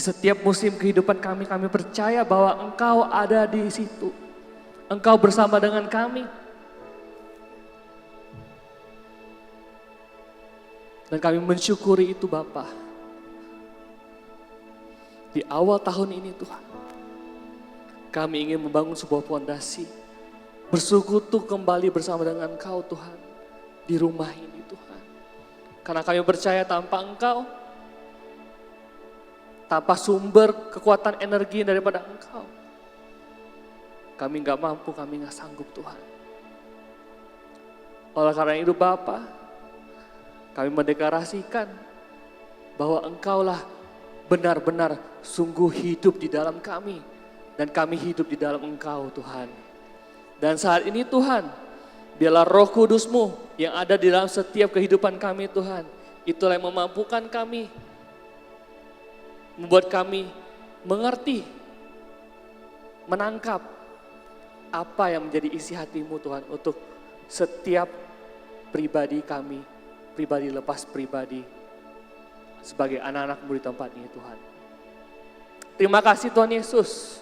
setiap musim kehidupan kami percaya bahwa Engkau ada di situ. Engkau bersama dengan kami. Dan kami mensyukuri itu Bapa. Di awal tahun ini Tuhan, kami ingin membangun sebuah fondasi. Bersekutu kembali bersama dengan Engkau Tuhan. Di rumah ini Tuhan. Karena kami percaya tanpa Engkau, tanpa sumber kekuatan energi daripada Engkau, kami gak mampu, kami gak sanggup Tuhan. Oleh karena itu Bapa, kami mendeklarasikan bahwa Engkaulah benar-benar sungguh hidup di dalam kami. Dan kami hidup di dalam Engkau Tuhan. Dan saat ini Tuhan, biarlah Roh Kudus-Mu yang ada di dalam setiap kehidupan kami Tuhan. Itulah yang memampukan kami, membuat kami mengerti, menangkap apa yang menjadi isi hati-Mu Tuhan untuk setiap pribadi kami, pribadi lepas pribadi, sebagai anak-anak-Mu di tempat ini Tuhan. Terima kasih Tuhan Yesus,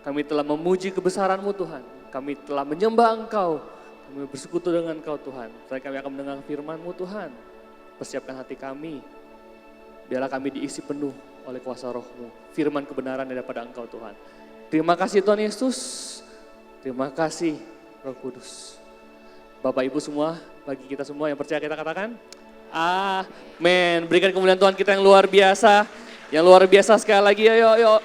kami telah memuji kebesaran-Mu Tuhan, kami telah menyembah Engkau, kami bersekutu dengan Engkau Tuhan. Setelah kami akan mendengar firman-Mu Tuhan, persiapkan hati kami, biarlah kami diisi penuh oleh kuasa Roh-Mu, firman kebenaran daripada Engkau Tuhan. Terima kasih Tuhan Yesus, terima kasih Roh Kudus. Bapak Ibu semua, bagi kita semua yang percaya kita katakan, amin. Berikan kemuliaan Tuhan kita yang luar biasa, sekali lagi, ayo.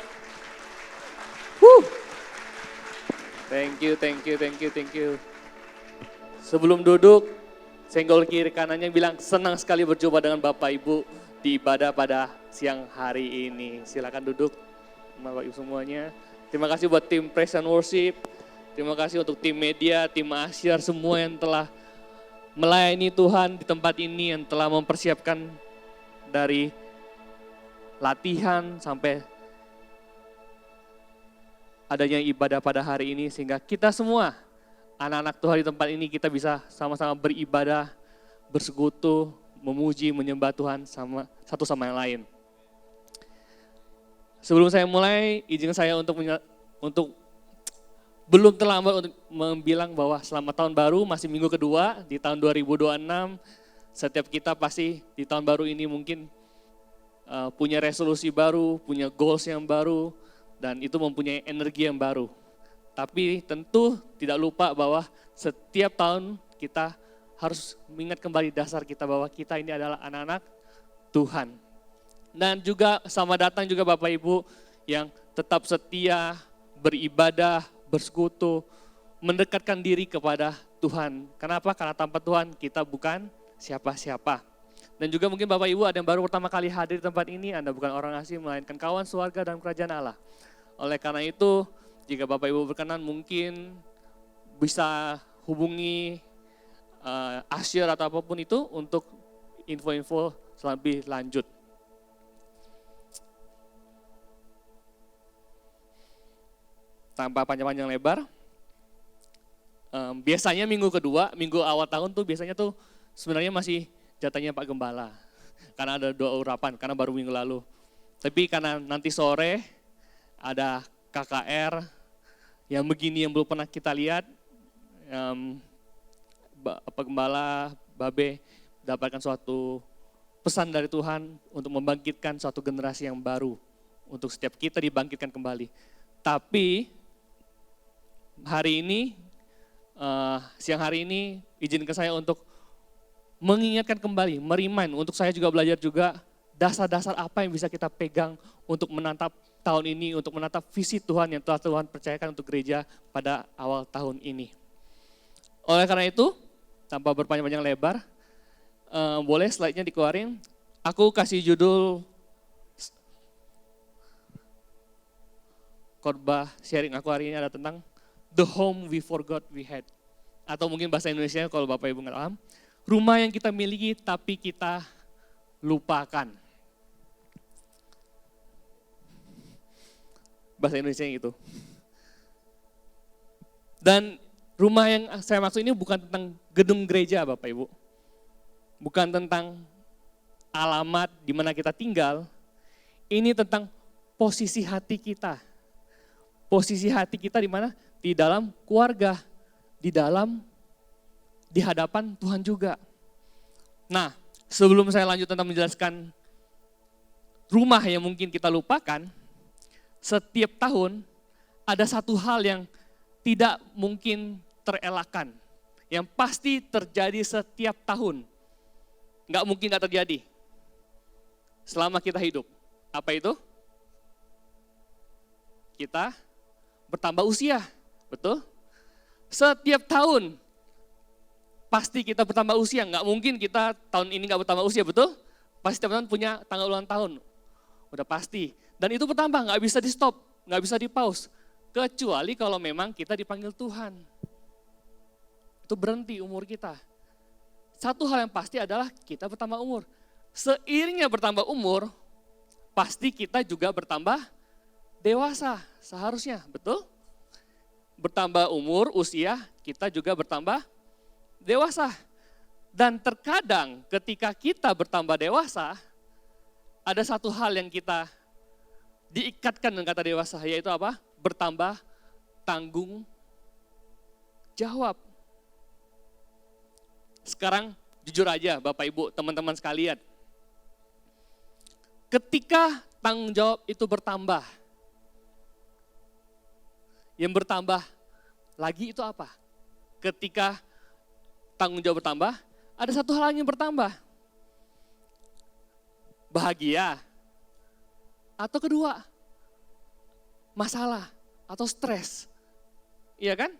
Thank you. Sebelum duduk, senggol kiri kanannya bilang senang sekali berjumpa dengan Bapak Ibu di ibadah pada siang hari ini. Silakan duduk Bapak Ibu semuanya. Terima kasih buat tim Praise and Worship. Terima kasih untuk tim media, tim Asyar semua yang telah melayani Tuhan di tempat ini, yang telah mempersiapkan dari latihan sampai adanya ibadah pada hari ini, sehingga kita semua anak-anak Tuhan di tempat ini kita bisa sama-sama beribadah, bersekutu, memuji, menyembah Tuhan satu sama yang lain. Sebelum saya mulai, izin saya untuk belum terlambat untuk membilang bahwa selamat tahun baru, masih minggu kedua di tahun 2026. Setiap kita pasti di tahun baru ini mungkin punya resolusi baru, punya goals yang baru, dan itu mempunyai energi yang baru. Tapi tentu tidak lupa bahwa setiap tahun kita harus mengingat kembali dasar kita bahwa kita ini adalah anak-anak Tuhan. Dan juga selamat datang juga Bapak Ibu yang tetap setia, beribadah, bersekutu, mendekatkan diri kepada Tuhan. Kenapa? Karena tanpa Tuhan kita bukan siapa-siapa. Dan juga mungkin Bapak Ibu ada yang baru pertama kali hadir di tempat ini, Anda bukan orang asing melainkan kawan sewarga dalam kerajaan Allah. Oleh karena itu, jika Bapak Ibu berkenan mungkin bisa hubungi Asyir atau apapun itu untuk info-info lebih lanjut. Tanpa panjang-panjang lebar, biasanya minggu kedua, minggu awal tahun tuh biasanya tuh sebenarnya masih jatahnya Pak Gembala. Karena ada doa urapan, karena baru minggu lalu. Tapi karena nanti sore ada KKR yang begini yang belum pernah kita lihat, Pak Gembala, Babe dapatkan suatu pesan dari Tuhan untuk membangkitkan suatu generasi yang baru. Untuk setiap kita dibangkitkan kembali. Tapi hari ini, siang hari ini izinkan saya untuk mengingatkan kembali, merimain untuk saya juga belajar juga dasar-dasar apa yang bisa kita pegang untuk menatap tahun ini, untuk menatap visi Tuhan yang telah Tuhan percayakan untuk gereja pada awal tahun ini. Oleh karena itu, tanpa berpanjang-panjang lebar, boleh slide-nya dikeluarin. Aku kasih judul khotbah sharing aku hari ini ada tentang The Home We Forgot We Had. Atau mungkin bahasa Indonesia kalau Bapak Ibu nggak paham, rumah yang kita miliki tapi kita lupakan. Bahasa Indonesia yang itu. Dan rumah yang saya maksud ini bukan tentang gedung gereja Bapak Ibu. Bukan tentang alamat di mana kita tinggal. Ini tentang posisi hati kita. Posisi hati kita di mana? Di dalam keluarga, di hadapan Tuhan juga. Nah, sebelum saya lanjut tentang menjelaskan rumah yang mungkin kita lupakan, setiap tahun ada satu hal yang tidak mungkin terelakkan, yang pasti terjadi setiap tahun. Nggak mungkin nggak terjadi selama kita hidup. Apa itu? Kita bertambah usia, betul? Setiap tahun pasti kita bertambah usia, nggak mungkin kita tahun ini nggak bertambah usia, betul? Pasti tiap tahun punya tanggal ulang tahun, udah pasti. Dan itu bertambah, nggak bisa di stop, nggak bisa di pause. Kecuali kalau memang kita dipanggil Tuhan. Itu berhenti umur kita. Satu hal yang pasti adalah kita bertambah umur. Seiringnya bertambah umur, pasti kita juga bertambah dewasa seharusnya, betul? Bertambah umur, usia, kita juga bertambah dewasa. Dan terkadang ketika kita bertambah dewasa, ada satu hal yang kita diikatkan dengan kata dewasa, yaitu apa? Bertambah tanggung jawab. Sekarang jujur aja Bapak Ibu, teman-teman sekalian. Ketika tanggung jawab itu bertambah, yang bertambah lagi itu apa? Ketika tanggung jawab bertambah, ada satu hal yang bertambah. Bahagia. Atau kedua, masalah atau stres. Iya kan?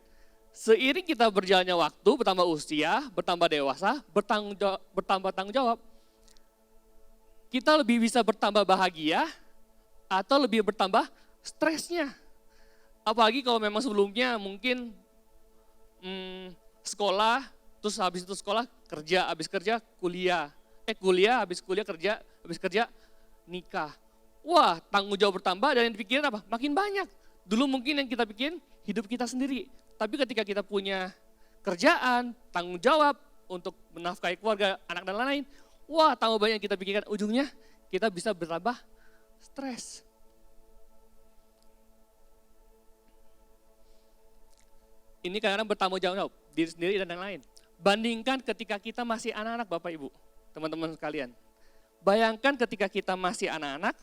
Seiring kita berjalannya waktu, bertambah usia, bertambah dewasa, bertambah tanggung jawab, kita lebih bisa bertambah bahagia atau lebih bertambah stresnya. Apalagi kalau memang sebelumnya mungkin sekolah, terus habis itu sekolah kerja, habis kerja kuliah. Kuliah, habis kuliah kerja, habis kerja nikah. Wah, tanggung jawab bertambah dan yang dipikirin apa? Makin banyak. Dulu mungkin yang kita pikirin hidup kita sendiri. Tapi ketika kita punya kerjaan, tanggung jawab untuk menafkahi keluarga, anak dan lain-lain, wah tambah banyak yang kita pikirkan, ujungnya kita bisa bertambah stres. Ini kadang-kadang bertanggung jawab diri sendiri dan lain-lain. Bandingkan ketika kita masih anak-anak Bapak Ibu, teman-teman sekalian. Bayangkan ketika kita masih anak-anak,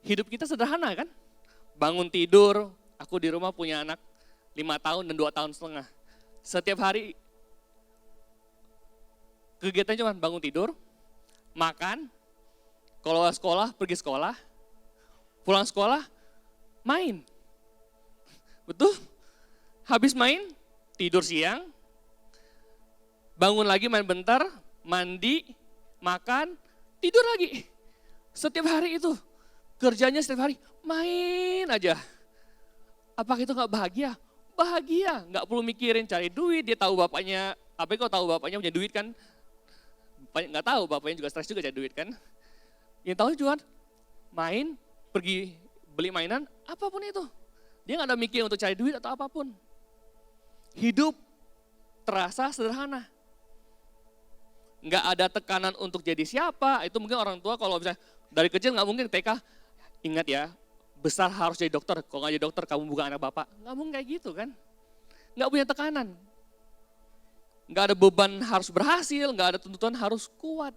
hidup kita sederhana kan? Bangun tidur, aku di rumah punya anak 5 tahun dan 2 tahun setengah. Setiap hari kegiatannya cuma bangun tidur, makan, kalau sekolah pergi sekolah, pulang sekolah main. Betul? Habis main, tidur siang, bangun lagi main bentar, mandi, makan, tidur lagi. Setiap hari itu, kerjanya setiap hari main aja. Apakah itu gak bahagia? Bahagia, gak perlu mikirin cari duit, dia tahu bapaknya, apa kok tahu bapaknya punya duit kan? Gak tahu, bapaknya juga stres juga cari duit kan? Yang tahu cuma main, pergi beli mainan, apapun itu. Dia gak ada mikir untuk cari duit atau apapun. Hidup terasa sederhana. Nggak ada tekanan untuk jadi siapa, itu mungkin orang tua kalau misalnya dari kecil nggak mungkin TK, ingat ya, besar harus jadi dokter, kalau nggak jadi dokter kamu bukan anak bapak. Nggak mungkin kayak gitu kan. Nggak punya tekanan. Nggak ada beban harus berhasil, nggak ada tuntutan harus kuat.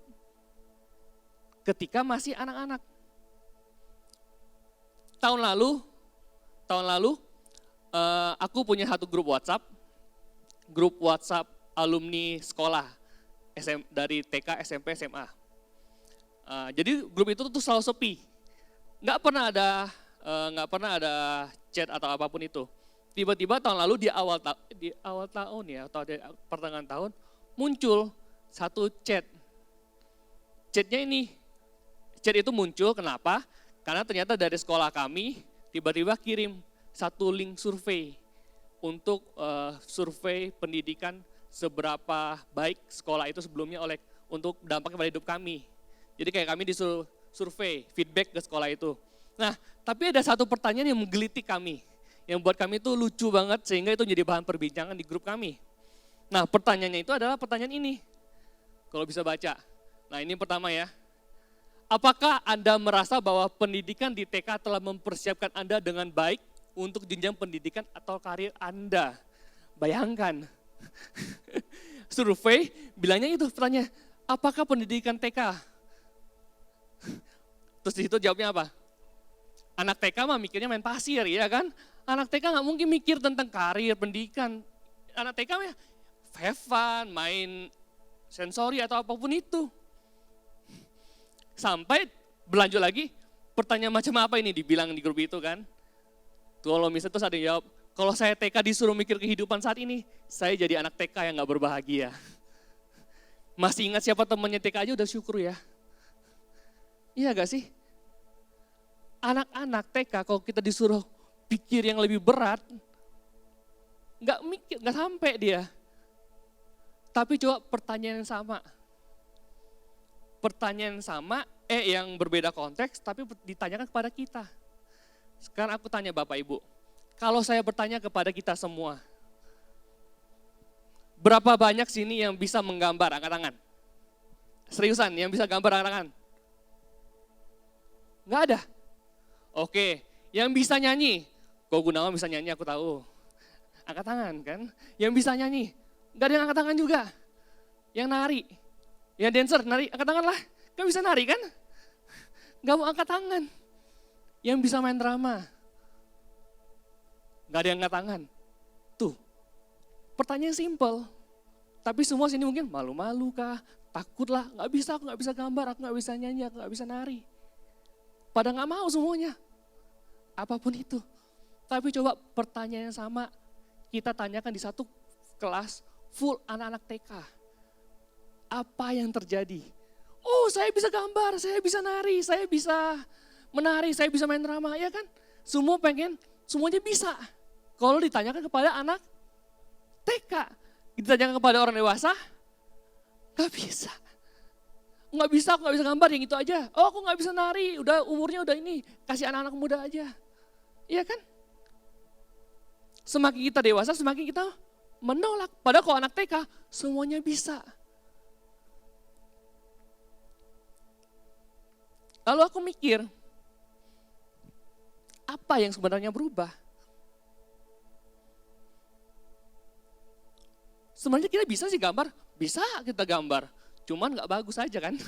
Ketika masih anak-anak. Tahun lalu aku punya satu grup WhatsApp alumni sekolah dari TK, SMP, SMA. Jadi grup itu tuh selalu sepi, nggak pernah ada chat atau apapun itu. Tiba-tiba tahun lalu di awal tahun ya atau di pertengahan tahun muncul satu chat. Chat itu muncul kenapa? Karena ternyata dari sekolah kami tiba-tiba kirim satu link survei untuk survei pendidikan seberapa baik sekolah itu sebelumnya untuk dampaknya pada hidup kami. Jadi kayak kami disuruh survei, feedback ke sekolah itu. Nah, tapi ada satu pertanyaan yang menggelitik kami, yang buat kami itu lucu banget sehingga itu jadi bahan perbincangan di grup kami. Nah, pertanyaannya itu adalah pertanyaan ini, kalau bisa baca. Nah, ini pertama ya, Apakah Anda merasa bahwa pendidikan di TK telah mempersiapkan Anda dengan baik untuk jenjang pendidikan atau karir Anda? Bayangkan, survei bilangnya itu pertanyaan, apakah pendidikan TK? Terus di situ jawabnya apa? Anak TK mah mikirnya main pasir, ya kan? Anak TK nggak mungkin mikir tentang karir, pendidikan. Anak TK mah have fun, main sensori atau apapun itu. Sampai berlanjut lagi, pertanyaan macam apa ini dibilang di grup itu kan. Tuh kalau misalnya terus ada yang jawab, kalau saya TK disuruh mikir kehidupan saat ini, saya jadi anak TK yang gak berbahagia. Masih ingat siapa temannya TK aja udah syukur ya. Iya gak sih? Anak-anak TK kalau kita disuruh pikir yang lebih berat, gak sampai dia. Tapi coba pertanyaan yang sama. Pertanyaan sama, yang berbeda konteks, tapi ditanyakan kepada kita. Sekarang aku tanya Bapak Ibu, kalau saya bertanya kepada kita semua, berapa banyak sini yang bisa menggambar, angkat tangan? Seriusan, yang bisa gambar, angkat tangan? Nggak ada? Oke, yang bisa nyanyi, kok Gunawan bisa nyanyi aku tahu. Angkat tangan kan? Yang bisa nyanyi, nggak ada yang angkat tangan juga. Yang nari, ya dancer, nari, angkat tangan lah. Kan bisa nari kan? Gak mau angkat tangan. Yang bisa main drama. Gak ada yang angkat tangan. Tuh, pertanyaan simple. Tapi semua sini mungkin malu-malu kah? Takut lah, aku gak bisa gambar, aku gak bisa nyanyi, aku gak bisa nari. Pada gak mau semuanya. Apapun itu. Tapi coba pertanyaan yang sama, kita tanyakan di satu kelas full anak-anak TK. Apa yang terjadi? Oh, saya bisa gambar, saya bisa nari, saya bisa menari, saya bisa main drama, ya kan? Semua pengen, semuanya bisa. Kalau ditanyakan kepada anak TK, ditanyakan kepada orang dewasa, gak bisa. Aku gak bisa gambar, yang itu aja. Oh, aku gak bisa nari, udah umurnya udah ini, kasih anak-anak muda aja. Iya kan? Semakin kita dewasa, semakin kita menolak. Padahal kalau anak TK, semuanya bisa. Lalu aku mikir, apa yang sebenarnya berubah? Sebenarnya kita bisa sih gambar, bisa kita gambar, cuman gak bagus aja kan.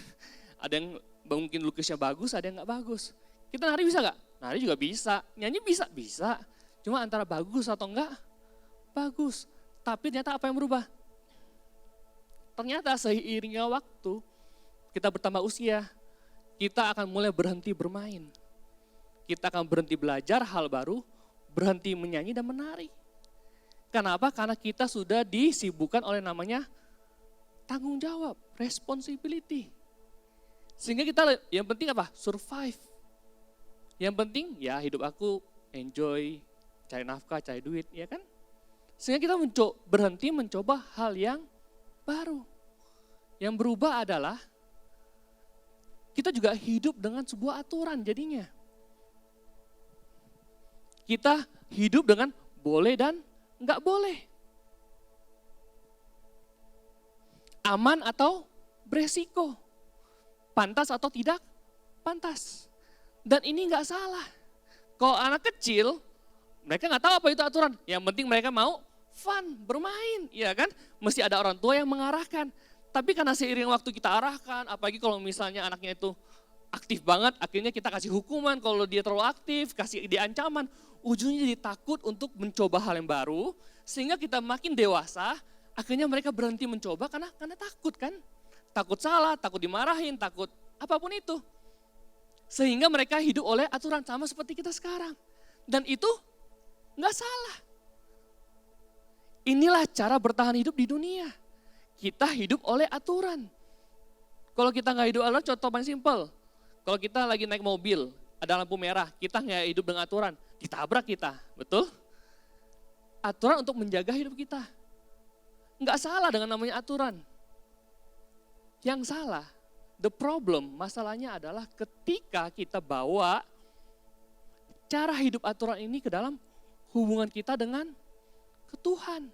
Ada yang mungkin lukisnya bagus, ada yang gak bagus. Kita nari bisa gak? Nari juga bisa, nyanyi bisa, bisa. Cuma antara bagus atau enggak, bagus. Tapi ternyata apa yang berubah? Ternyata seiringnya waktu, kita bertambah usia, kita akan mulai berhenti bermain. Kita akan berhenti belajar hal baru, berhenti menyanyi dan menari. Kenapa? Karena kita sudah disibukkan oleh namanya tanggung jawab, responsibility. Sehingga kita yang penting apa? Survive. Yang penting ya hidup aku enjoy, cari nafkah, cari duit, ya kan? Sehingga kita berhenti mencoba hal yang baru. Yang berubah adalah kita juga hidup dengan sebuah aturan jadinya. Kita hidup dengan boleh dan enggak boleh. Aman atau beresiko. Pantas atau tidak pantas. Dan ini enggak salah. Kalau anak kecil, mereka enggak tahu apa itu aturan. Yang penting mereka mau fun, bermain. Ya kan? Mesti ada orang tua yang mengarahkan. Tapi karena seiring waktu kita arahkan, apalagi kalau misalnya anaknya itu aktif banget, akhirnya kita kasih hukuman kalau dia terlalu aktif, kasih dia ancaman. Ujungnya jadi takut untuk mencoba hal yang baru, sehingga kita makin dewasa, akhirnya mereka berhenti mencoba karena takut kan. Takut salah, takut dimarahin, takut apapun itu. Sehingga mereka hidup oleh aturan sama seperti kita sekarang. Dan itu nggak salah. Inilah cara bertahan hidup di dunia. Kita hidup oleh aturan. Kalau kita nggak hidup oleh contoh paling simpel. Kalau kita lagi naik mobil, ada lampu merah, kita nggak hidup dengan aturan, ditabrak kita, betul? Aturan untuk menjaga hidup kita. Nggak salah dengan namanya aturan. Yang salah, the problem, masalahnya adalah ketika kita bawa cara hidup aturan ini ke dalam hubungan kita dengan Tuhan.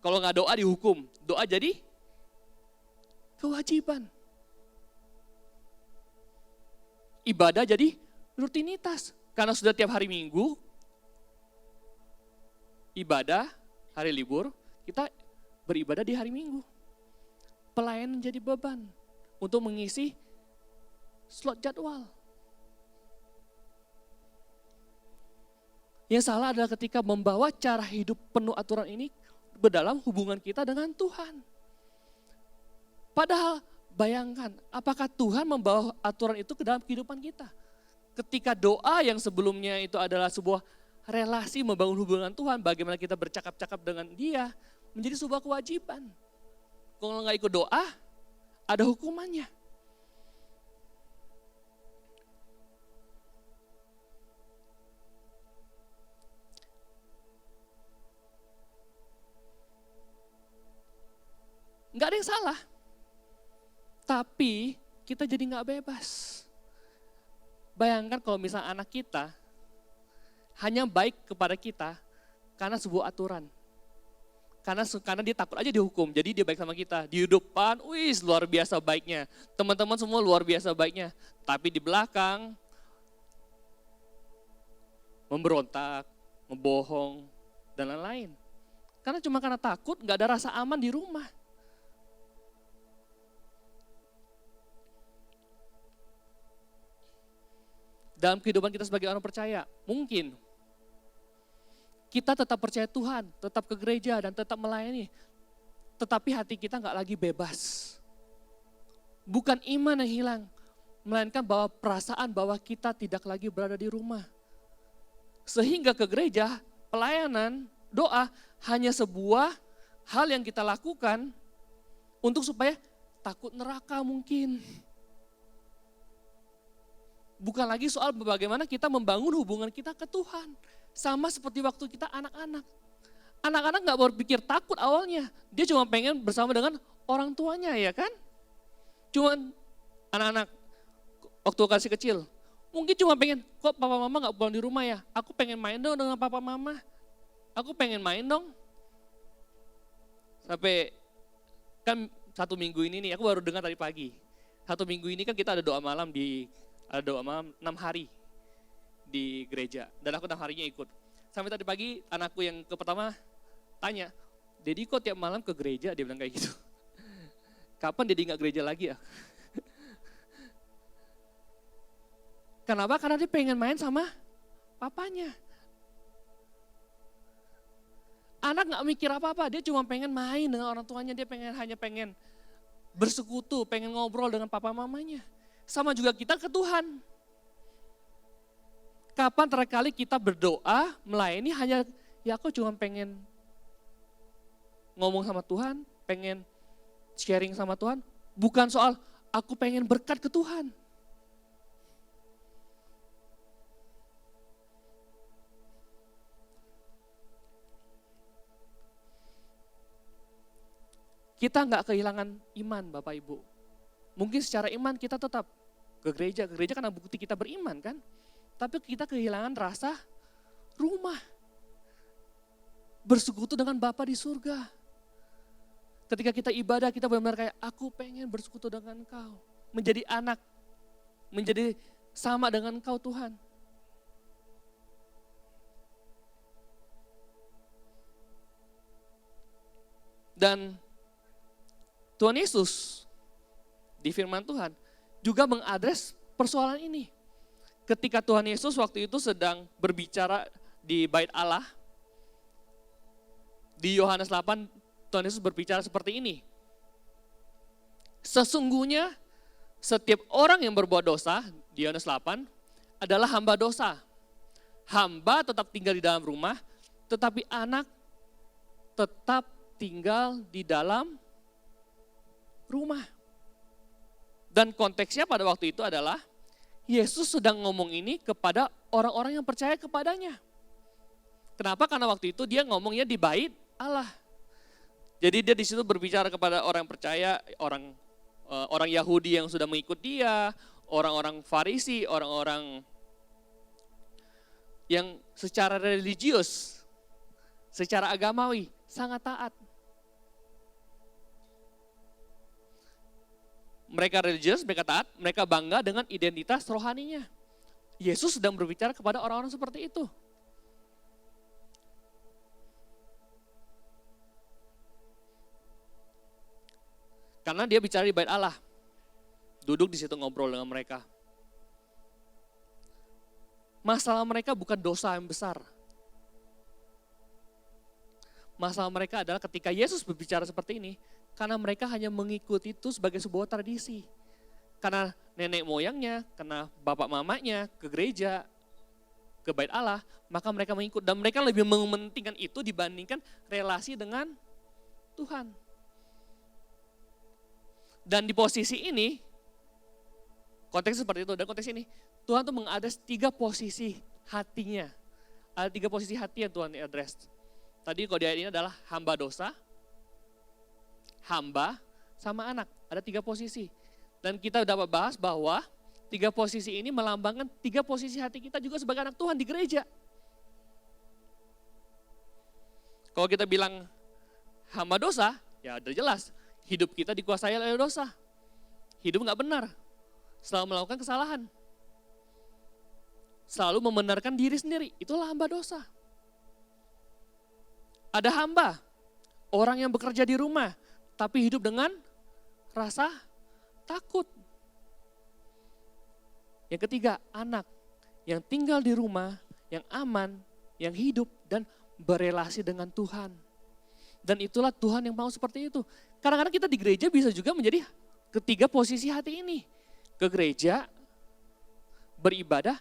Kalau nggak doa dihukum, doa jadi kewajiban. Ibadah jadi rutinitas. Karena sudah tiap hari Minggu, ibadah, hari libur, kita beribadah di hari Minggu. Pelayanan jadi beban untuk mengisi slot jadwal. Yang salah adalah ketika membawa cara hidup penuh aturan ini berdalam hubungan kita dengan Tuhan. Padahal bayangkan, apakah Tuhan membawa aturan itu ke dalam kehidupan kita? Ketika doa yang sebelumnya itu adalah sebuah relasi membangun hubungan Tuhan, bagaimana kita bercakap-cakap dengan Dia, menjadi sebuah kewajiban. Kalau nggak ikut doa, ada hukumannya. Nggak ada yang salah. Tapi kita jadi nggak bebas. Bayangkan kalau misalnya anak kita hanya baik kepada kita karena sebuah aturan. Karena dia takut aja dihukum, jadi dia baik sama kita. Di depan, wih luar biasa baiknya. Teman-teman semua luar biasa baiknya. Tapi di belakang, memberontak, ngebohong, dan lain-lain. Karena takut, nggak ada rasa aman di rumah. Dalam kehidupan kita sebagai orang percaya, mungkin kita tetap percaya Tuhan, tetap ke gereja dan tetap melayani. Tetapi hati kita nggak lagi bebas. Bukan iman yang hilang, melainkan bahwa perasaan bahwa kita tidak lagi berada di rumah. Sehingga ke gereja, pelayanan, doa hanya sebuah hal yang kita lakukan untuk supaya takut neraka mungkin. Bukan lagi soal bagaimana kita membangun hubungan kita ke Tuhan. Sama seperti waktu kita anak-anak. Anak-anak gak berpikir takut awalnya. Dia cuma pengen bersama dengan orang tuanya ya kan. Cuman anak-anak waktu kasih kecil. Mungkin cuma pengen, kok papa mama gak pulang di rumah ya. Aku pengen main dong dengan papa mama. Aku pengen main dong. Sampai kan 1 minggu ini nih, aku baru dengar tadi pagi. 1 minggu ini kan kita ada doa malam 6 hari di gereja. Dan aku 6 harinya ikut. Sampai tadi pagi anakku yang pertama tanya, Dedi kok tiap malam ke gereja? Dia bilang kayak gitu. Kapan Dedi gak gereja lagi ya? Kenapa? Karena dia pengen main sama papanya. Anak gak mikir apa-apa, dia cuma pengen main dengan orang tuanya. Dia hanya pengen bersekutu, pengen ngobrol dengan papa mamanya. Sama juga kita ke Tuhan. Kapan terakhir kali kita berdoa, melayani hanya, ya aku cuma pengen ngomong sama Tuhan, pengen sharing sama Tuhan. Bukan soal aku pengen berkat ke Tuhan. Kita nggak kehilangan iman Bapak Ibu. Mungkin secara iman kita tetap ke gereja karena bukti kita beriman kan. Tapi kita kehilangan rasa rumah. Bersekutu dengan Bapa di surga. Ketika kita ibadah kita benar-benar kayak aku pengen bersekutu dengan Engkau. Menjadi anak, menjadi sama dengan Engkau Tuhan. Dan Tuhan Yesus di firman Tuhan juga mengadres persoalan ini. Ketika Tuhan Yesus waktu itu sedang berbicara di Bait Allah, di Yohanes 8 Tuhan Yesus berbicara seperti ini. Sesungguhnya setiap orang yang berbuat dosa, di Yohanes 8, adalah hamba dosa. Hamba tetap tinggal di dalam rumah, tetapi anak tetap tinggal di dalam rumah. Dan konteksnya pada waktu itu adalah Yesus sedang ngomong ini kepada orang-orang yang percaya kepadanya. Kenapa? Karena waktu itu dia ngomongnya di Bait Allah. Jadi dia di situ berbicara kepada orang percaya, orang Yahudi yang sudah mengikut dia, orang-orang Farisi, orang-orang yang secara religius, secara agamawi sangat taat. mereka religius, mereka taat, mereka bangga dengan identitas rohaninya. Yesus sedang berbicara kepada orang-orang seperti itu. Karena dia bicara di bait Allah. Duduk di situ ngobrol dengan mereka. Masalah mereka bukan dosa yang besar. Masalah mereka adalah ketika Yesus berbicara seperti ini, karena mereka hanya mengikuti itu sebagai sebuah tradisi. Karena nenek moyangnya, karena bapak mamanya ke gereja, ke bait Allah, maka mereka mengikut. Dan mereka lebih mementingkan itu dibandingkan relasi dengan Tuhan. Dan di posisi ini, konteks seperti itu, dan konteks ini, Tuhan tuh mengadres 3 posisi hatinya. Ada 3 posisi hati yang Tuhan address. Tadi kalau di ayat ini adalah hamba dosa, hamba, sama anak. Ada 3 posisi. Dan kita dapat bahas bahwa 3 posisi ini melambangkan 3 posisi hati kita juga sebagai anak Tuhan di gereja. Kalau kita bilang hamba dosa, ya udah jelas. Hidup kita dikuasai oleh dosa. Hidup gak benar. Selalu melakukan kesalahan. Selalu membenarkan diri sendiri. Itulah hamba dosa. Ada hamba. Orang yang bekerja di rumah. Tapi hidup dengan rasa takut. Yang ketiga, anak. Yang tinggal di rumah. Yang aman. Yang hidup dan berelasi dengan Tuhan. Dan itulah Tuhan yang mau seperti itu. Kadang-kadang kita di gereja bisa juga menjadi ketiga posisi hati ini. Ke gereja, beribadah,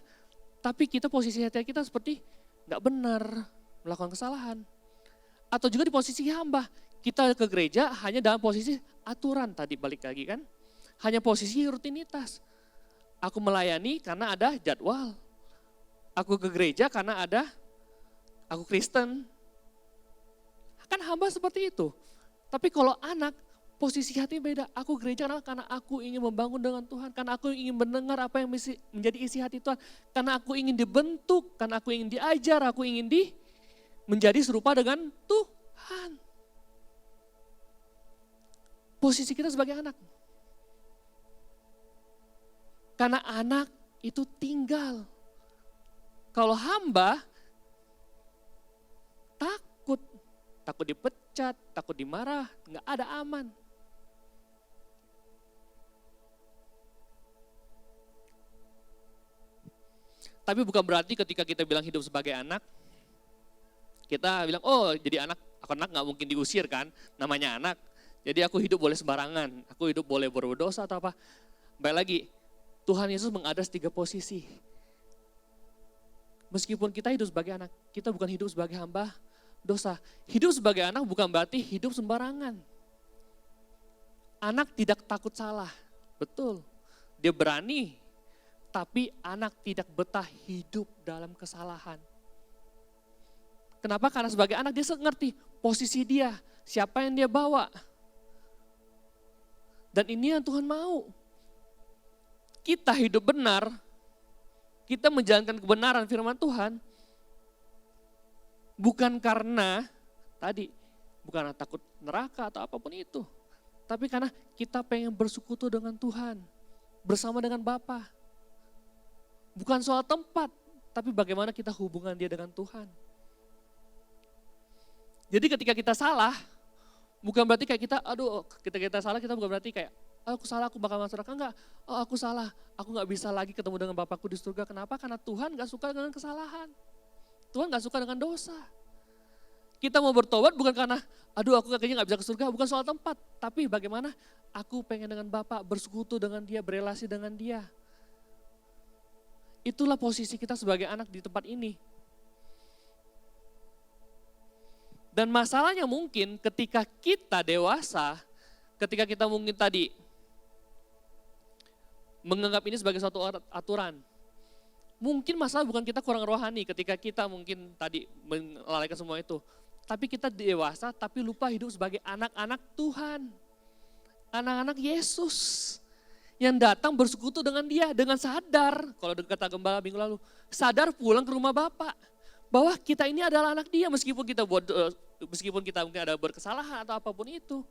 tapi kita posisi hati kita seperti gak benar, melakukan kesalahan. Atau juga di posisi hamba, kita ke gereja hanya dalam posisi aturan, tadi balik lagi kan. Hanya posisi rutinitas. Aku melayani karena ada jadwal. Aku ke gereja karena aku Kristen. Kan hamba seperti itu. Tapi kalau anak, posisi hati beda. Aku gereja karena aku ingin membangun dengan Tuhan. Karena aku ingin mendengar apa yang menjadi isi hati Tuhan. Karena aku ingin dibentuk, karena aku ingin diajar, aku ingin menjadi serupa dengan Tuhan. Posisi kita sebagai anak. Karena anak itu tinggal. Kalau hamba, takut dipecat, takut dimarah, nggak ada aman. Tapi bukan berarti ketika kita bilang hidup sebagai anak, kita bilang, oh jadi anak nggak mungkin diusir kan, namanya anak. Jadi aku hidup boleh sembarangan, aku hidup boleh berdosa atau apa. Baik lagi, Tuhan Yesus mengadres 3 posisi. Meskipun kita hidup sebagai anak, kita bukan hidup sebagai hamba dosa. Hidup sebagai anak bukan berarti hidup sembarangan. Anak tidak takut salah, betul. Dia berani, tapi anak tidak betah hidup dalam kesalahan. Kenapa? Karena sebagai anak dia ngerti posisi dia, siapa yang dia bawa. Dan ini yang Tuhan mau. Kita hidup benar, kita menjalankan kebenaran firman Tuhan, bukan karena bukan takut neraka atau apapun itu. Tapi karena kita pengen bersekutu dengan Tuhan, bersama dengan Bapa. Bukan soal tempat, tapi bagaimana kita hubungan dia dengan Tuhan. Jadi ketika kita salah, bukan berarti kayak kita salah kita bukan berarti kayak, aku salah aku bakal masuk neraka, enggak. Oh aku salah, aku gak bisa lagi ketemu dengan Bapakku di surga. Kenapa? Karena Tuhan gak suka dengan kesalahan. Tuhan gak suka dengan dosa. Kita mau bertobat bukan karena, aku kayaknya gak bisa ke surga, bukan soal tempat. Tapi bagaimana aku pengen dengan Bapak, bersekutu dengan dia, berelasi dengan dia. Itulah posisi kita sebagai anak di tempat ini. Dan masalahnya mungkin ketika kita dewasa, ketika kita mungkin tadi menganggap ini sebagai suatu aturan. Mungkin masalah bukan kita kurang rohani ketika kita mungkin tadi melalaikan semua itu. Tapi kita dewasa tapi lupa hidup sebagai anak-anak Tuhan. Anak-anak Yesus yang datang bersekutu dengan dia dengan sadar. Kalau kata gembala minggu lalu, sadar pulang ke rumah Bapak. Bahwa kita ini adalah anak dia meskipun kita mungkin ada berkesalahan atau apapun itu.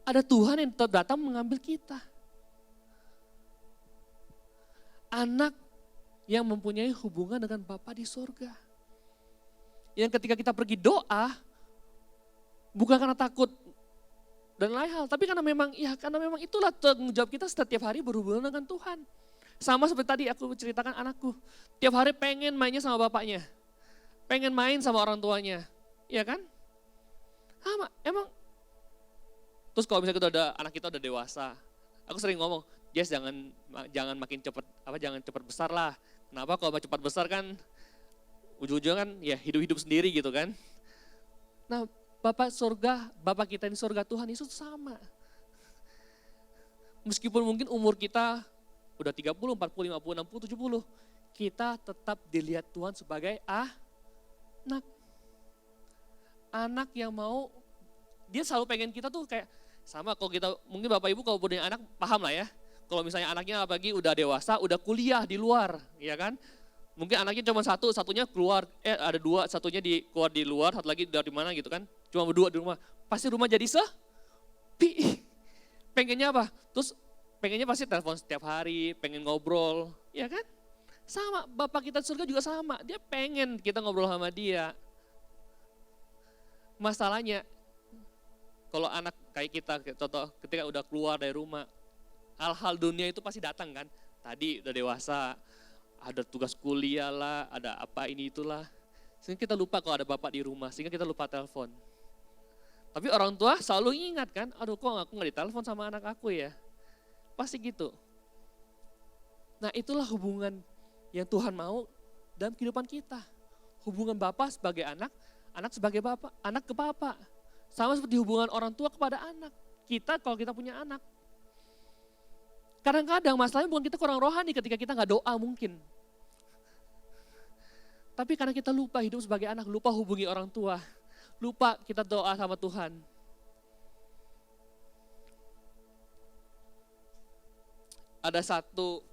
Ada Tuhan yang tetap datang mengambil kita. anak yang mempunyai hubungan dengan Bapa di surga. Yang ketika kita pergi doa, bukan karena takut dan lain hal, tapi karena memang itulah tanggung jawab kita setiap hari berhubungan dengan Tuhan. Sama seperti tadi aku ceritakan anakku, tiap hari pengen mainnya sama bapaknya, pengen main sama orang tuanya, ya kan? Sama, emang. Terus kalau misalnya anak kita udah dewasa, aku sering ngomong, Jess jangan makin cepat, jangan cepat besar lah. Kenapa? Kalau cepat besar kan ujung-ujungnya kan ya hidup sendiri gitu kan. Nah, Bapak kita di surga, Tuhan Yesus sama. Meskipun mungkin umur kita udah 30, 40, 50, 60, 70, kita tetap dilihat Tuhan sebagai anak. Anak yang mau, dia selalu pengen kita tuh kayak, sama kalau kita, mungkin Bapak Ibu kalau punya anak paham lah ya. Kalau misalnya anaknya apalagi udah dewasa, udah kuliah di luar, ya kan. Mungkin anaknya cuma satunya keluar, ada dua, satunya keluar di luar, satu lagi dari mana gitu kan. Cuma berdua di rumah, pasti rumah jadi sepi. Pengennya apa? Terus pengennya pasti telepon setiap hari, pengen ngobrol, ya kan. Sama, Bapak kita di surga juga sama, dia pengen kita ngobrol sama dia. Masalahnya, kalau anak kayak kita, contoh ketika udah keluar dari rumah, hal-hal dunia itu pasti datang kan. Tadi udah dewasa, ada tugas kuliah lah, ada apa ini itulah. Sehingga kita lupa kalau ada bapak di rumah, sehingga kita lupa telepon. Tapi orang tua selalu ingat kan, aduh kok aku gak ditelepon sama anak aku ya. Pasti gitu. Nah itulah hubungan yang Tuhan mau dalam kehidupan kita. Hubungan bapak sebagai anak, anak sebagai bapak, anak ke bapak. Sama seperti hubungan orang tua kepada anak. Kita kalau kita punya anak. Kadang-kadang masalahnya bukan kita kurang rohani ketika kita gak doa mungkin. Tapi karena kita lupa hidup sebagai anak, lupa hubungi orang tua. Lupa kita doa sama Tuhan. Ada satu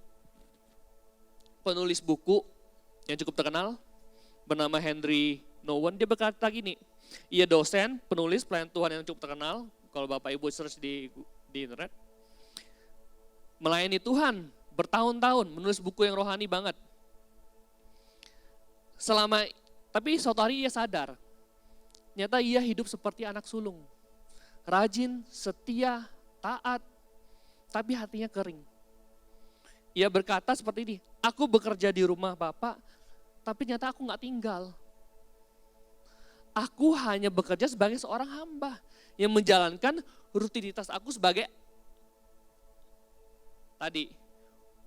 penulis buku yang cukup terkenal, bernama Henry Nouwen. Dia berkata gini, ia dosen, penulis, pelayan Tuhan yang cukup terkenal. Kalau Bapak Ibu search di internet. Melayani Tuhan bertahun-tahun, menulis buku yang rohani banget. Tapi suatu hari ia sadar, ternyata ia hidup seperti anak sulung. Rajin, setia, taat, tapi hatinya kering. Ia berkata seperti ini, aku bekerja di rumah Bapak, tapi ternyata aku gak tinggal. Aku hanya bekerja sebagai seorang hamba yang menjalankan rutinitas aku sebagai tadi,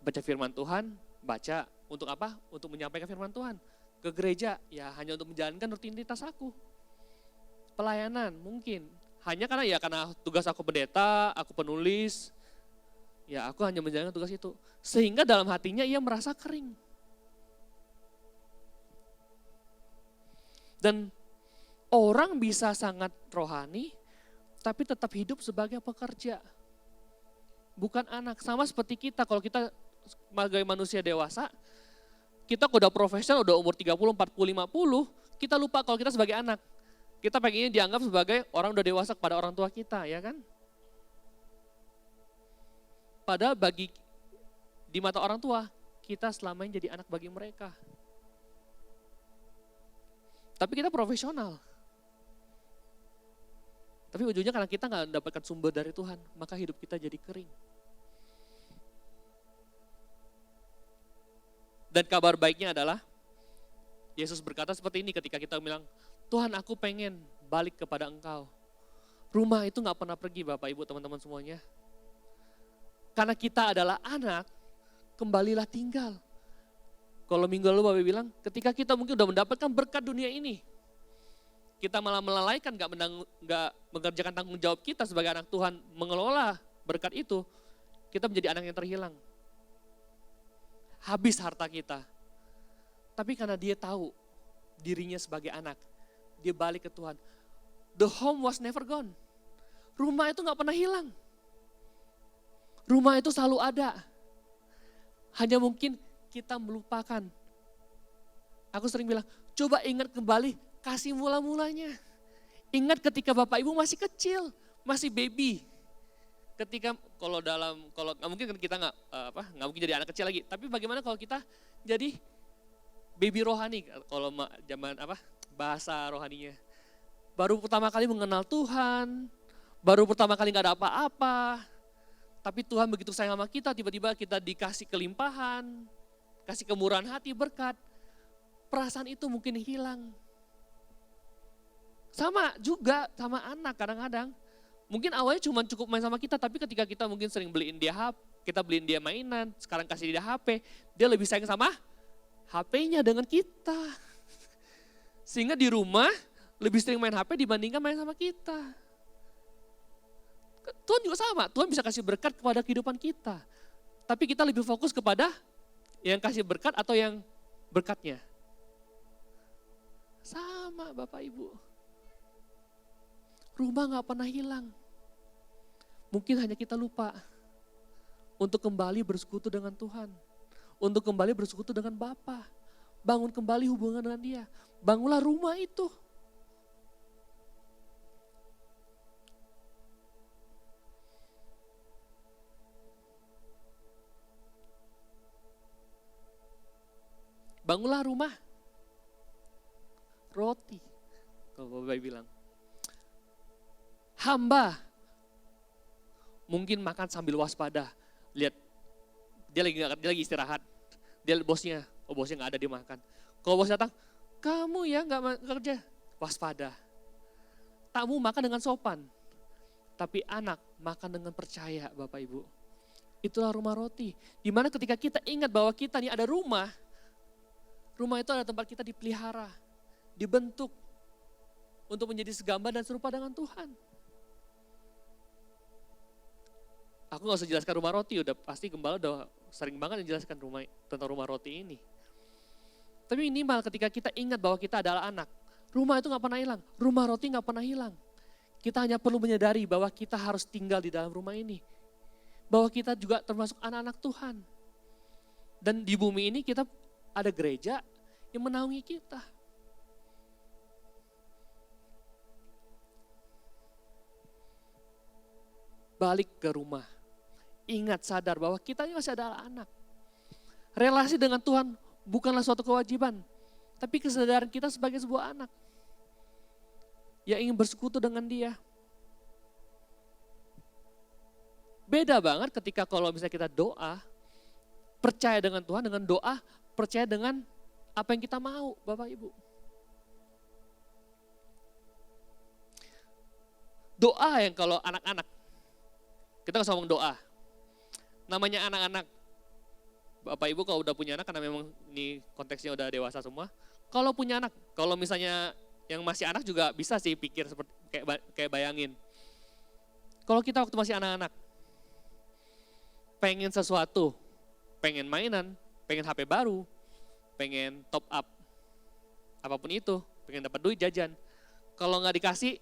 baca firman Tuhan, baca untuk apa? Untuk menyampaikan firman Tuhan. Ke gereja, ya hanya untuk menjalankan rutinitas aku. Pelayanan mungkin, hanya karena tugas aku pendeta, aku penulis, ya aku hanya menjalankan tugas itu. Sehingga dalam hatinya ia merasa kering. Dan orang bisa sangat rohani, tapi tetap hidup sebagai pekerja. Bukan anak, sama seperti kita, kalau kita sebagai manusia dewasa, kita udah profesional, udah umur 30, 40, 50, kita lupa kalau kita sebagai anak. Kita pengennya dianggap sebagai orang udah dewasa kepada orang tua kita, ya kan? Padahal di mata orang tua, kita selamanya jadi anak bagi mereka. Tapi kita profesional. Tapi ujungnya karena kita gak mendapatkan sumber dari Tuhan, maka hidup kita jadi kering. Dan kabar baiknya adalah, Yesus berkata seperti ini ketika kita bilang, Tuhan aku pengen balik kepada Engkau. Rumah itu gak pernah pergi Bapak Ibu teman-teman semuanya. Karena kita adalah anak, kembalilah tinggal. Kalau minggu lalu Bapak bilang, ketika kita mungkin udah mendapatkan berkat dunia ini, kita malah melalaikan, gak mengerjakan tanggung jawab kita sebagai anak Tuhan, mengelola berkat itu, kita menjadi anak yang terhilang. Habis harta kita. Tapi karena dia tahu dirinya sebagai anak, dia balik ke Tuhan. The home was never gone. Rumah itu gak pernah hilang. Rumah itu selalu ada. Hanya mungkin kita melupakan. Aku sering bilang, coba ingat kembali kasih mula-mulanya. Ingat ketika Bapak Ibu masih kecil, masih baby. Ketika kalau nggak mungkin kita nggak mungkin jadi anak kecil lagi. Tapi bagaimana kalau kita jadi baby rohani, kalau zaman bahasa rohaninya. Baru pertama kali mengenal Tuhan, baru pertama kali nggak ada apa-apa, tapi Tuhan begitu sayang sama kita, tiba-tiba kita dikasih kelimpahan, kasih kemurahan hati, berkat. Perasaan itu mungkin hilang. Sama juga sama anak kadang-kadang. Mungkin awalnya cuma cukup main sama kita, tapi ketika kita mungkin sering beliin dia HP, kita beliin dia mainan, sekarang kasih dia HP, dia lebih sayang sama HP-nya dengan kita. Sehingga di rumah lebih sering main HP dibandingkan main sama kita. Tuhan juga sama, Tuhan bisa kasih berkat kepada kehidupan kita. Tapi kita lebih fokus kepada yang kasih berkat atau yang berkatnya. Sama Bapak Ibu. Rumah gak pernah hilang. Mungkin hanya kita lupa untuk kembali bersekutu dengan Tuhan. Untuk kembali bersekutu dengan Bapa. Bangun kembali hubungan dengan Dia. Bangunlah rumah itu. Bangunlah rumah. Roti. Kalau Bapak bilang. Hamba. Mungkin makan sambil waspada. Lihat. Dia lagi istirahat. Dia lihat bosnya. Oh bosnya gak ada, dia makan. Kalau bos datang. Kamu ya gak kerja. Waspada. Tamu makan dengan sopan. Tapi anak makan dengan percaya Bapak Ibu. Itulah rumah roti. Dimana ketika kita ingat bahwa kita nih ada rumah. Rumah itu adalah tempat kita dipelihara, dibentuk untuk menjadi segambar dan serupa dengan Tuhan. Aku gak usah jelaskan rumah roti, udah pasti Gembala udah sering banget menjelaskan tentang rumah roti ini. Tapi minimal ketika kita ingat bahwa kita adalah anak, rumah itu gak pernah hilang, rumah roti gak pernah hilang. Kita hanya perlu menyadari bahwa kita harus tinggal di dalam rumah ini. Bahwa kita juga termasuk anak-anak Tuhan. Dan di bumi ini kita ada gereja yang menaungi kita. Balik ke rumah. Ingat, sadar bahwa kita ini masih adalah anak. Relasi dengan Tuhan bukanlah suatu kewajiban. Tapi kesadaran kita sebagai sebuah anak. Yang ingin bersekutu dengan Dia. Beda banget ketika kalau misalnya kita doa. Percaya dengan Tuhan, dengan doa. Percaya dengan apa yang kita mau, Bapak Ibu. Doa yang kalau anak-anak, kita nggak usah ngomong doa. Namanya anak-anak, Bapak Ibu kalau udah punya anak, karena memang ini konteksnya udah dewasa semua. Kalau punya anak, kalau misalnya yang masih anak juga bisa sih pikir seperti kayak bayangin. Kalau kita waktu masih anak-anak, pengen sesuatu, pengen mainan, pengen HP baru, pengen top up, apapun itu, pengen dapat duit jajan. Kalau nggak dikasih,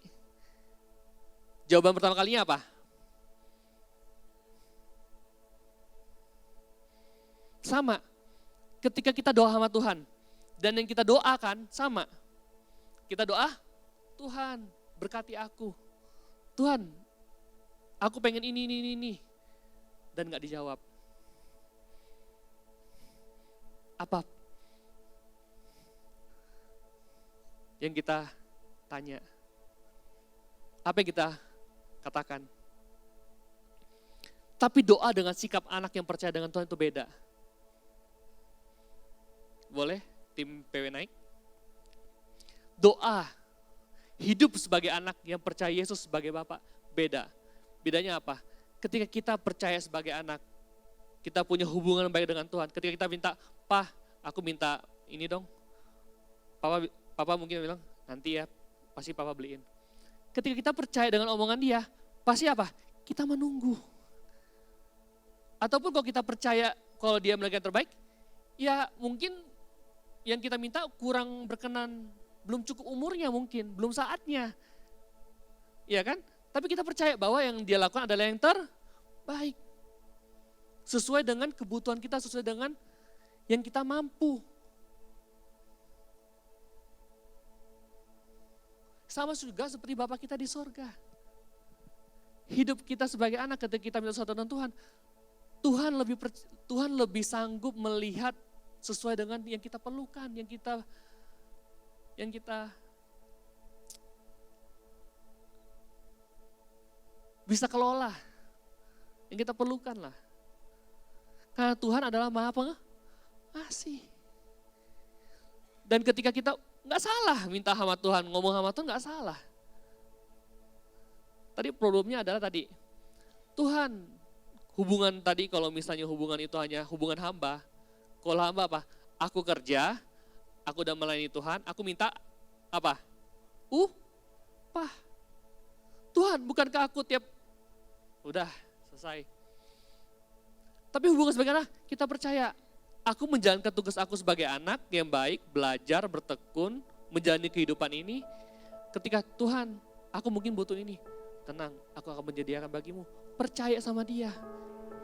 jawaban pertama kalinya apa? Sama, ketika kita doa sama Tuhan, dan yang kita doakan sama. Kita doa, Tuhan berkati aku. Tuhan, aku pengen ini. Dan nggak dijawab. Apa yang kita tanya? Apa yang kita katakan? Tapi doa dengan sikap anak yang percaya dengan Tuhan itu beda. Boleh tim PW naik? Doa, hidup sebagai anak yang percaya Yesus sebagai Bapa, beda. Bedanya apa? Ketika kita percaya sebagai anak, kita punya hubungan baik dengan Tuhan. Ketika kita minta, "Pak, aku minta ini dong." Papa mungkin bilang, "Nanti ya, pasti Papa beliin." Ketika kita percaya dengan omongan dia, pasti apa? Kita menunggu. Ataupun kalau kita percaya kalau dia melakukan yang terbaik, ya mungkin yang kita minta kurang berkenan, belum cukup umurnya mungkin, belum saatnya. Iya kan? Tapi kita percaya bahwa yang dia lakukan adalah yang terbaik. Sesuai dengan kebutuhan kita, sesuai dengan yang kita mampu. Sama juga seperti Bapa kita di sorga. hidup kita sebagai anak ketika kita minta sesuatu dengan Tuhan, Tuhan lebih sanggup melihat sesuai dengan yang kita perlukan, yang kita bisa kelola, yang kita perlukan lah. Karena Tuhan adalah Maha Pengasih. Dan ketika kita nggak salah minta sama Tuhan, ngomong sama Tuhan nggak salah. Tadi problemnya adalah tadi, Tuhan, hubungan tadi kalau misalnya hubungan itu hanya hubungan hamba, kalau hamba apa? Aku kerja, aku udah melayani Tuhan, aku minta apa? Upah. Tuhan, bukankah aku udah selesai. Tapi hubungan sebagai anak, kita percaya, aku menjalankan tugas aku sebagai anak yang baik, belajar, bertekun, menjalani kehidupan ini, ketika Tuhan, aku mungkin butuh ini, tenang, aku akan menyediakan bagimu. Percaya sama dia.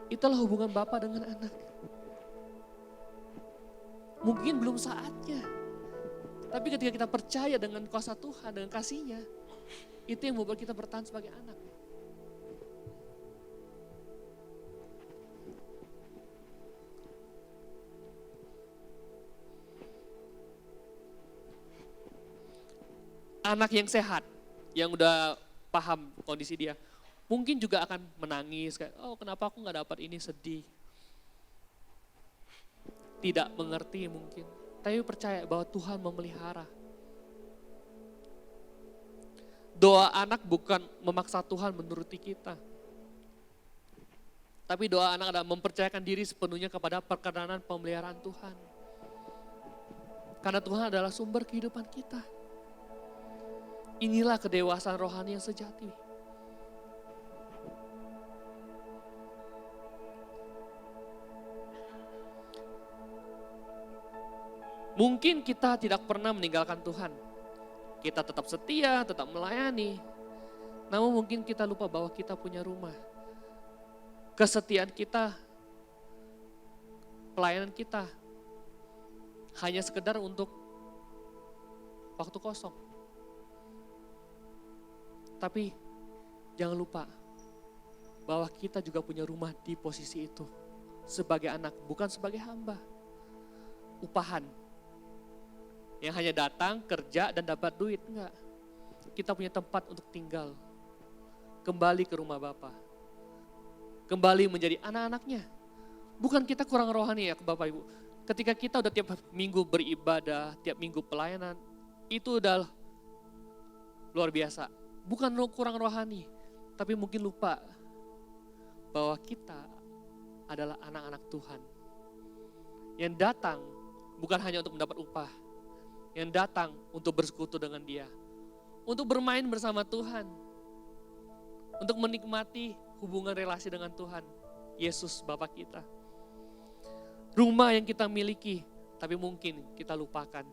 Itulah hubungan Bapa dengan anak. Mungkin belum saatnya. Tapi ketika kita percaya dengan kuasa Tuhan, dengan kasih-Nya, itu yang membuat kita bertahan sebagai anak. Anak yang sehat, yang udah paham kondisi dia, mungkin juga akan menangis, kayak, oh kenapa aku gak dapat ini, sedih. Tidak mengerti mungkin, tapi percaya bahwa Tuhan memelihara. Doa anak bukan memaksa Tuhan menuruti kita. Tapi doa anak adalah mempercayakan diri sepenuhnya kepada perkenanan pemeliharaan Tuhan. Karena Tuhan adalah sumber kehidupan kita. Inilah kedewasaan rohani yang sejati. Mungkin kita tidak pernah meninggalkan Tuhan. Kita tetap setia, tetap melayani. Namun mungkin kita lupa bahwa kita punya rumah. Kesetiaan kita, pelayanan kita, hanya sekedar untuk waktu kosong. Tapi jangan lupa bahwa kita juga punya rumah di posisi itu. Sebagai anak, bukan sebagai hamba. Upahan. Yang hanya datang, kerja, dan dapat duit. Enggak. Kita punya tempat untuk tinggal. Kembali ke rumah Bapa. Kembali menjadi anak-anaknya. Bukan kita kurang rohani ya Bapak Ibu. Ketika kita udah tiap minggu beribadah, tiap minggu pelayanan, itu udah luar biasa. Bukan kurang rohani, tapi mungkin lupa bahwa kita adalah anak-anak Tuhan. Yang datang bukan hanya untuk mendapat upah, yang datang untuk bersekutu dengan Dia, untuk bermain bersama Tuhan, untuk menikmati hubungan relasi dengan Tuhan, Yesus Bapa kita. Rumah yang kita miliki, tapi mungkin kita lupakan.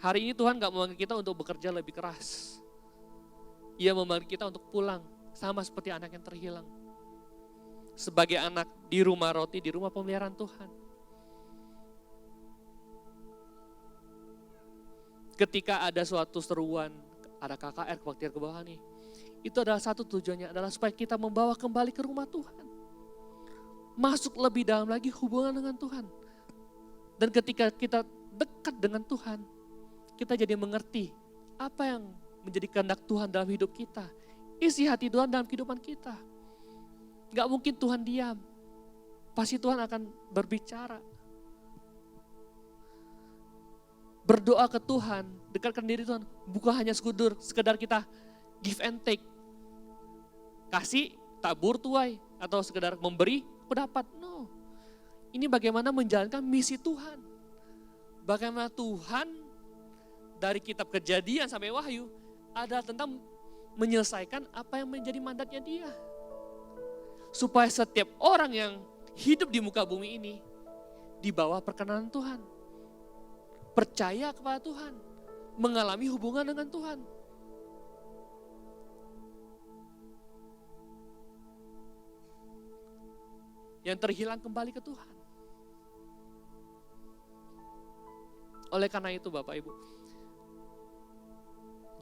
Hari ini Tuhan gak memanggil kita untuk bekerja lebih keras. Ia memanggil kita untuk pulang, sama seperti anak yang terhilang. Sebagai anak di rumah roti, di rumah pemeliharaan Tuhan. Ketika ada suatu seruan, ada KKR, kebaktian kebawahan nih. Itu adalah satu tujuannya, adalah supaya kita membawa kembali ke rumah Tuhan. Masuk lebih dalam lagi hubungan dengan Tuhan. Dan ketika kita dekat dengan Tuhan, kita jadi mengerti apa yang menjadi kehendak Tuhan dalam hidup kita. Isi hati Tuhan dalam kehidupan kita. Gak mungkin Tuhan diam. Pasti Tuhan akan berbicara. Berdoa ke Tuhan, dekatkan diri Tuhan. Bukan hanya sekedar kita give and take. Kasih, tabur tuai. Atau sekedar memberi, aku dapat. No. Ini bagaimana menjalankan misi Tuhan. Bagaimana Tuhan dari kitab Kejadian sampai Wahyu adalah tentang menyelesaikan apa yang menjadi mandatnya Dia. Supaya setiap orang yang hidup di muka bumi ini di bawah perkenanan Tuhan. Percaya kepada Tuhan, mengalami hubungan dengan Tuhan. Yang terhilang kembali ke Tuhan. Oleh karena itu Bapak Ibu,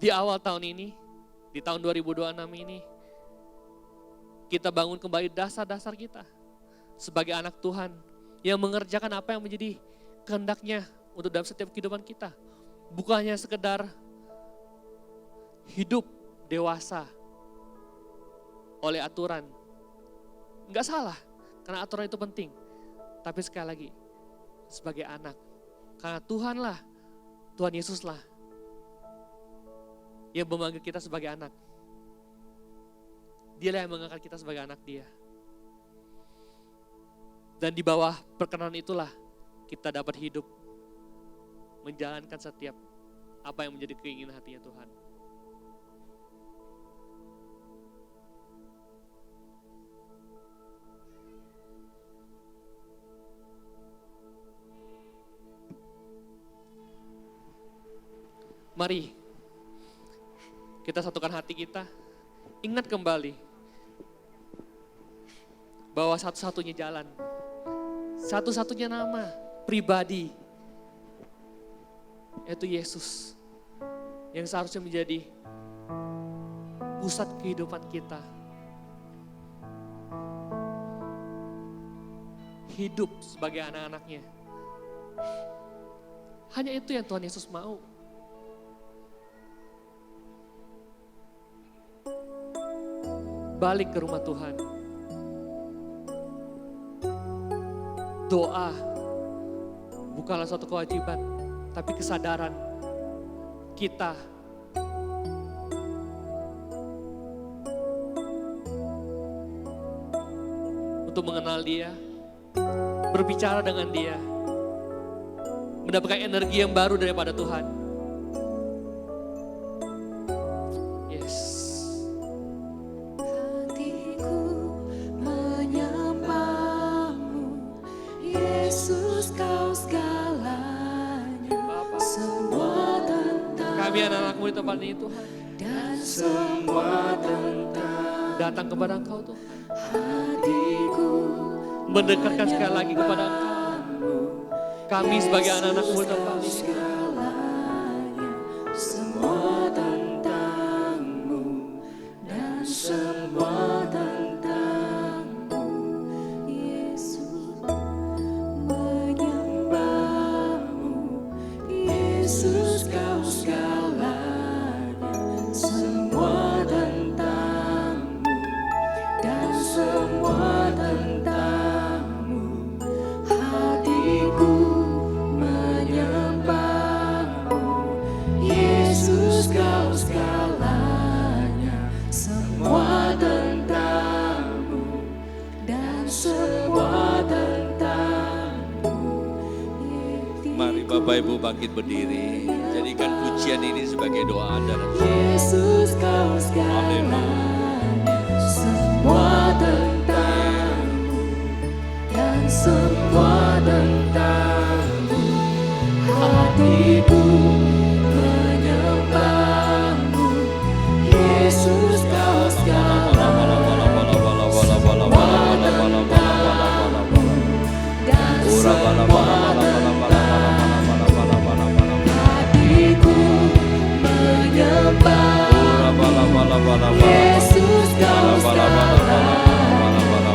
di awal tahun ini, Di tahun 2026 ini, kita bangun kembali dasar-dasar kita sebagai anak Tuhan yang mengerjakan apa yang menjadi kehendaknya untuk dalam setiap kehidupan kita. Bukannya sekedar hidup dewasa oleh aturan. Enggak salah, karena aturan itu penting. Tapi sekali lagi, sebagai anak. Karena Tuhanlah, Tuhan Yesuslah yang memanggil kita sebagai anak. Dialah yang mengangkat kita sebagai anak Dia. Dan di bawah perkenanan itulah kita dapat hidup, menjalankan setiap apa yang menjadi keinginan hatinya Tuhan. Mari kita satukan hati kita, ingat kembali bahwa satu-satunya jalan, satu-satunya nama pribadi, yaitu Yesus, yang seharusnya menjadi pusat kehidupan kita. Hidup sebagai anak-anaknya. Hanya itu yang Tuhan Yesus mau. Balik ke rumah Tuhan. Doa bukanlah suatu kewajiban, tapi kesadaran kita untuk mengenal Dia, berbicara dengan Dia, mendapatkan energi yang baru daripada Tuhan. Kami anak-anakmu di tempat ini Tuhan. Dan semua tentang datang kepada Engkau Tuhan. Hatiku mendekatkan sekali lagi kepada Engkau. Kami sebagai anak-anakmu di tempat ini. Semua tentangmu dan semua tentangmu. Yesus menyembahmu. Yesus kau segalanya. Semua tentangmu dan semua tentangmu. Hatiku menyembahmu. Yesus kau segalanya. Semua tentangmu dan semua tentangmu. Mari Bapak Ibu bangkit berdiri. Jadikan pujian ini sebagai doa Anda. Yesus kau segalanya. Semua tentangmu dan semua tentangmu. Hatiku menyembahmu. Yesus kau segalanya. Dan semua hatiku menyembahmu. Yesus kau segalanya.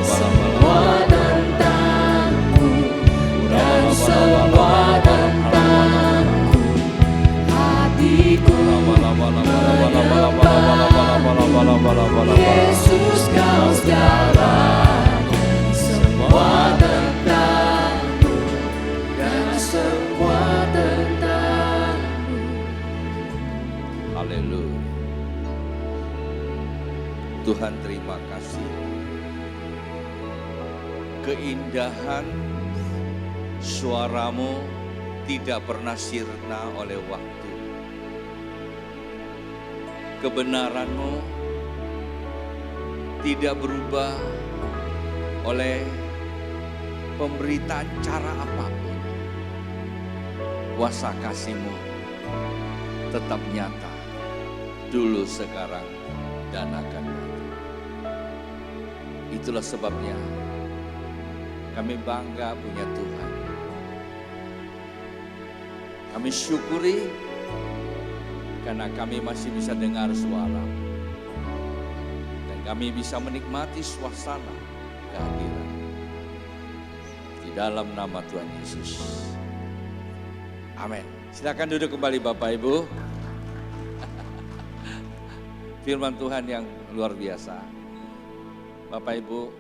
Semua tentangmu dan semua tentangmu. Hatiku menyembahmu. Yesus kau segalanya. Semua tentangmu dan semua tentangmu. Haleluya. Tuhan terima kasih. Keindahan suaramu tidak pernah sirna oleh waktu. Kebenaranmu tidak berubah oleh pemberitaan cara apapun. Kuasa kasih-Mu tetap nyata, dulu, sekarang, dan akan datang. Itulah sebabnya kami bangga punya Tuhan. Kami syukuri karena kami masih bisa dengar suara. kami bisa menikmati suasana kehadiran. Di dalam nama Tuhan Yesus. Amin. Silakan duduk kembali Bapak Ibu. Firman Tuhan yang luar biasa. Bapak Ibu,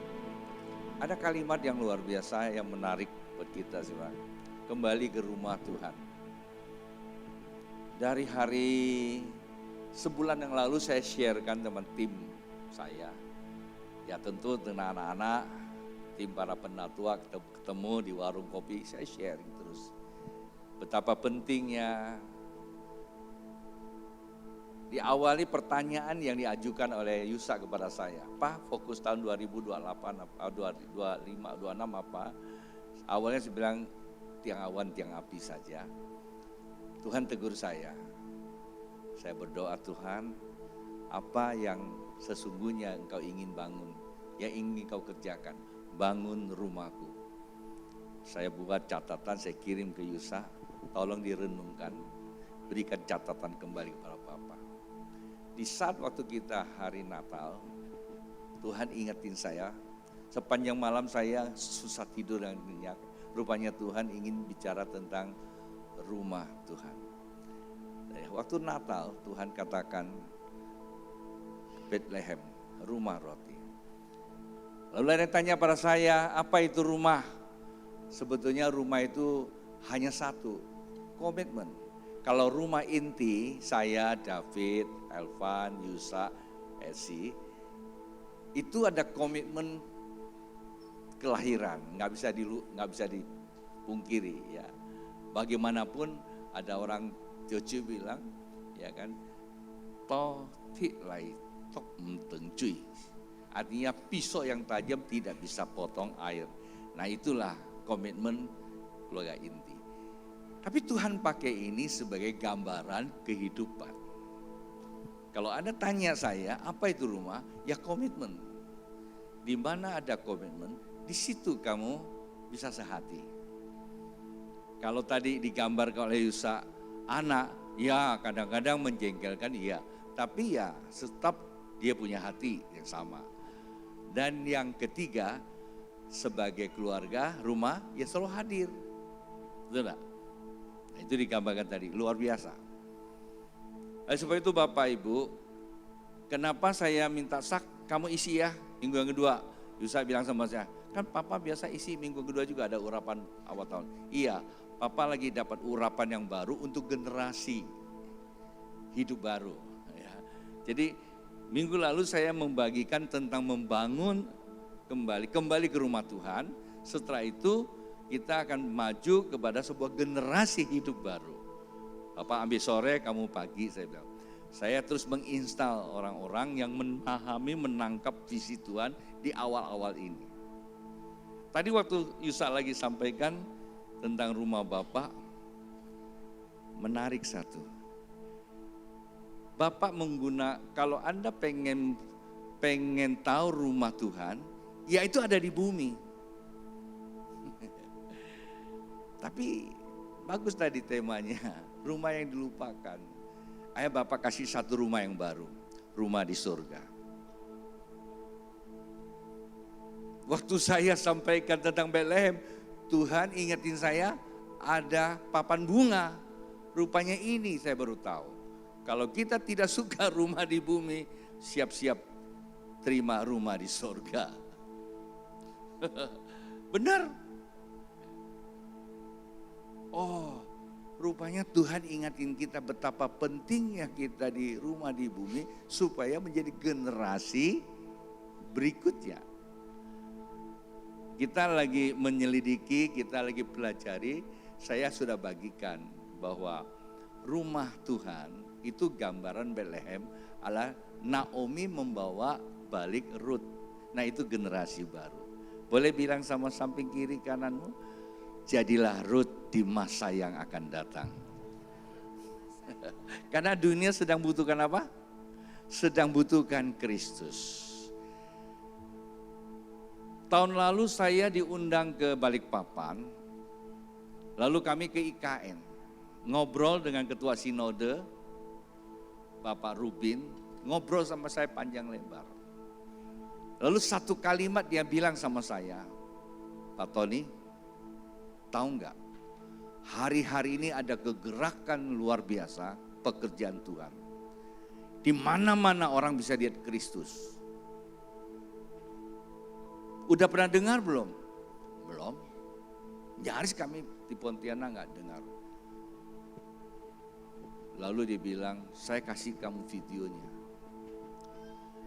ada kalimat yang luar biasa yang menarik buat kita semua. Kembali ke rumah Tuhan. Dari hari sebulan yang lalu saya sharekan teman tim saya. Ya tentu dengan anak-anak, tim para penatua ketemu di warung kopi, saya sharing terus. Betapa pentingnya. Diawali pertanyaan yang diajukan oleh Yusa kepada saya. Pak, fokus tahun 2028 apa, 25, 26 apa? Awalnya saya bilang tiang awan, tiang api saja. Tuhan tegur saya. Saya berdoa, Tuhan, apa yang sesungguhnya engkau ingin bangun, yang ingin kau kerjakan, bangun rumahku. Saya buat catatan, saya kirim ke Yusa, tolong direnungkan, berikan catatan kembali kepada Bapak. Di saat waktu kita hari Natal, Tuhan ingetin saya, sepanjang malam saya susah tidur dan nyenyak. Rupanya Tuhan ingin bicara tentang rumah Tuhan. Waktu Natal Tuhan katakan Bethlehem, rumah roti. Lalu ada yang tanya pada saya, apa itu rumah? Sebetulnya rumah itu hanya satu, komitmen. Kalau rumah inti, saya, David, Elvan, Yusa, Esi, itu ada komitmen kelahiran, nggak bisa dipungkiri ya. Bagaimanapun ada orang Jojo bilang, ya kan, to ti lai tok menteng cuy. Artinya pisau yang tajam tidak bisa potong air. Nah itulah komitmen keluarga inti. Tapi Tuhan pakai ini sebagai gambaran kehidupan. Kalau Anda tanya saya, apa itu rumah? Ya komitmen. Di mana ada komitmen, di situ kamu bisa sehati. Kalau tadi digambarkan oleh Yusa, anak, ya kadang-kadang menjengkelkan, iya. Tapi ya tetap dia punya hati yang sama. Dan yang ketiga, sebagai keluarga, rumah, ya selalu hadir. Betul enggak? Nah, itu digambarkan tadi, luar biasa. Sebab itu Bapak Ibu, kenapa saya minta kamu isi ya minggu yang kedua. Yusa bilang sama saya, kan Papa biasa isi minggu kedua juga ada urapan awal tahun. Iya, Papa lagi dapat urapan yang baru untuk generasi hidup baru. Ya. Jadi minggu lalu saya membagikan tentang membangun kembali ke rumah Tuhan. Setelah itu kita akan maju kepada sebuah generasi hidup baru. Bapak ambil sore, kamu pagi, saya bilang. Saya terus menginstal orang-orang yang memahami, menangkap visi Tuhan di awal-awal ini. Tadi waktu Yusa lagi sampaikan tentang rumah Bapak, menarik satu. Bapak kalau Anda pengen tahu rumah Tuhan, ya itu ada di bumi. Tapi bagus tadi temanya, rumah yang dilupakan. Ayo Bapak kasih satu rumah yang baru, rumah di surga. Waktu saya sampaikan tentang Bethlehem, Tuhan ingetin saya ada papan bunga. Rupanya ini saya baru tahu. Kalau kita tidak suka rumah di bumi, siap-siap terima rumah di surga. Benar. Oh, rupanya Tuhan ingatin kita betapa pentingnya kita di rumah di bumi supaya menjadi generasi berikutnya. Kita lagi menyelidiki, kita lagi pelajari, saya sudah bagikan bahwa rumah Tuhan itu gambaran Bethlehem adalah Naomi membawa balik Ruth. Nah itu generasi baru. Boleh bilang sama samping kiri kananmu, jadilah Ruth di masa yang akan datang. Karena dunia sedang butuhkan apa? Sedang butuhkan Kristus. Tahun lalu saya diundang ke Balikpapan, lalu kami ke IKN, ngobrol dengan ketua sinode, Bapak Rubin, ngobrol sama saya panjang lebar. Lalu satu kalimat dia bilang sama saya, Pak Tony, tahu nggak? Hari-hari ini ada kegerakan luar biasa pekerjaan Tuhan. Di mana-mana orang bisa lihat Kristus. Udah pernah dengar belum? Belum. Nyaris kami di Pontianak nggak dengar. Lalu dia bilang, saya kasih kamu videonya.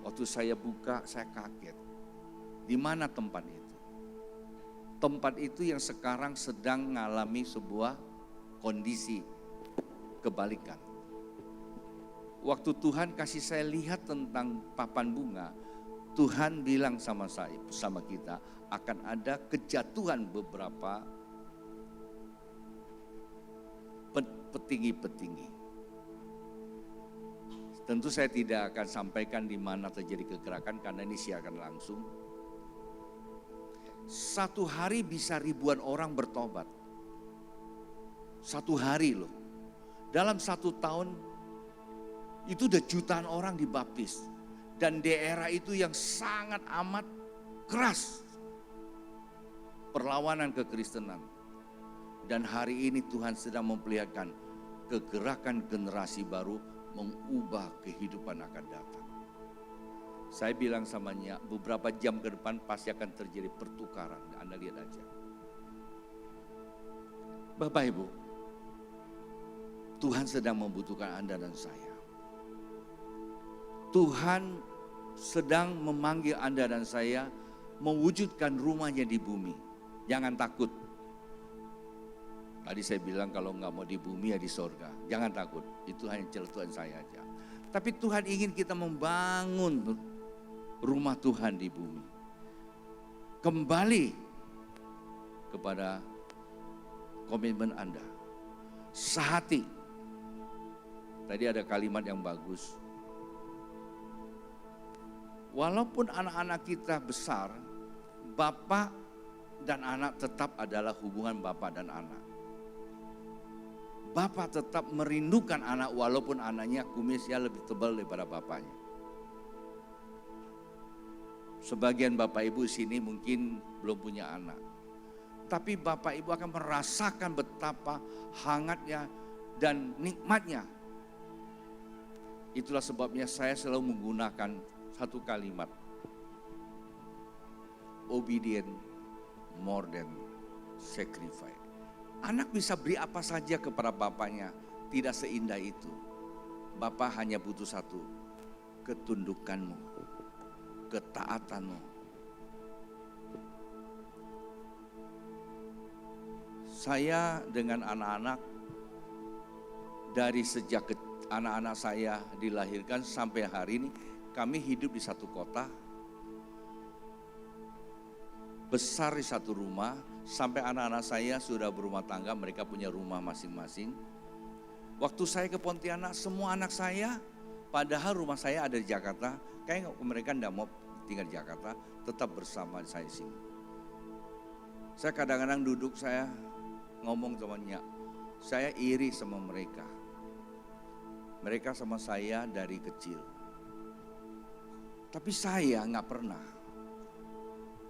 Waktu saya buka, saya kaget. Di mana tempat itu? Tempat itu yang sekarang sedang mengalami sebuah kondisi kebalikan. Waktu Tuhan kasih saya lihat tentang papan bunga, Tuhan bilang sama saya, sama kita, akan ada kejatuhan beberapa petinggi-petinggi. Tentu saya tidak akan sampaikan di mana terjadi kegerakan karena ini siaran langsung. Satu hari bisa ribuan orang bertobat. Satu hari loh. Dalam satu tahun itu udah jutaan orang dibaptis. Dan daerah itu yang sangat amat keras. Perlawanan kekristenan. Dan hari ini Tuhan sedang memperlihatkan kegerakan generasi baru mengubah kehidupan akan datang. Saya bilang samanya beberapa jam ke depan pasti akan terjadi pertukaran. Anda lihat aja. Bapak Ibu, Tuhan sedang membutuhkan Anda dan saya. Tuhan sedang memanggil Anda dan saya mewujudkan rumahnya di bumi. Jangan takut. Tadi saya bilang kalau nggak mau di bumi ya di sorga. Jangan takut, itu hanya celutuan saya aja. Tapi Tuhan ingin kita membangun rumah Tuhan di bumi. Kembali kepada komitmen Anda. Sehati. Tadi ada kalimat yang bagus. Walaupun anak-anak kita besar, bapak dan anak tetap adalah hubungan bapak dan anak. Bapak tetap merindukan anak walaupun anaknya kumisnya lebih tebal daripada bapaknya. Sebagian bapak ibu sini mungkin belum punya anak. Tapi bapak ibu akan merasakan betapa hangatnya dan nikmatnya. Itulah sebabnya saya selalu menggunakan satu kalimat. Obedient more than sacrifice. Anak bisa beri apa saja kepada bapaknya, tidak seindah itu. Bapak hanya butuh satu, ketundukanmu, ketaatanmu. Saya dengan anak-anak, dari sejak anak-anak saya dilahirkan sampai hari ini, kami hidup di satu kota, besar di satu rumah, sampai anak-anak saya sudah berumah tangga, mereka punya rumah masing-masing. Waktu saya ke Pontianak, semua anak saya, padahal rumah saya ada di Jakarta, kayaknya mereka tidak mau tinggal di Jakarta, tetap bersama saya di sini. Saya kadang-kadang duduk, saya ngomong sama Nyak, saya iri sama mereka. Mereka sama saya dari kecil. Tapi saya nggak pernah.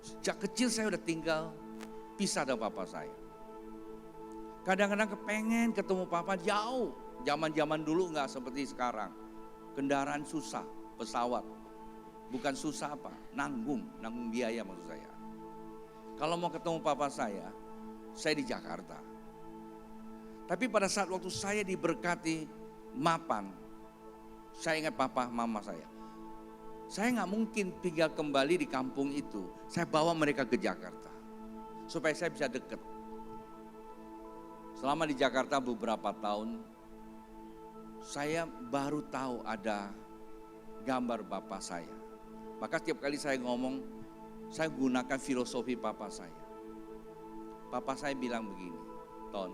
Sejak kecil saya udah tinggal pisah dari papa saya. Kadang-kadang kepengen ketemu papa jauh. Zaman-zaman dulu nggak seperti sekarang. Kendaraan susah, pesawat. Bukan susah apa, nanggung biaya maksud saya. Kalau mau ketemu papa saya di Jakarta. Tapi pada saat waktu saya diberkati mapan, saya ingat papa mama saya. Saya nggak mungkin tinggal kembali di kampung itu. Saya bawa mereka ke Jakarta supaya saya bisa dekat. Selama di Jakarta beberapa tahun, saya baru tahu ada gambar bapak saya. Maka setiap kali saya ngomong, saya gunakan filosofi papa saya. Papa saya bilang begini, Ton,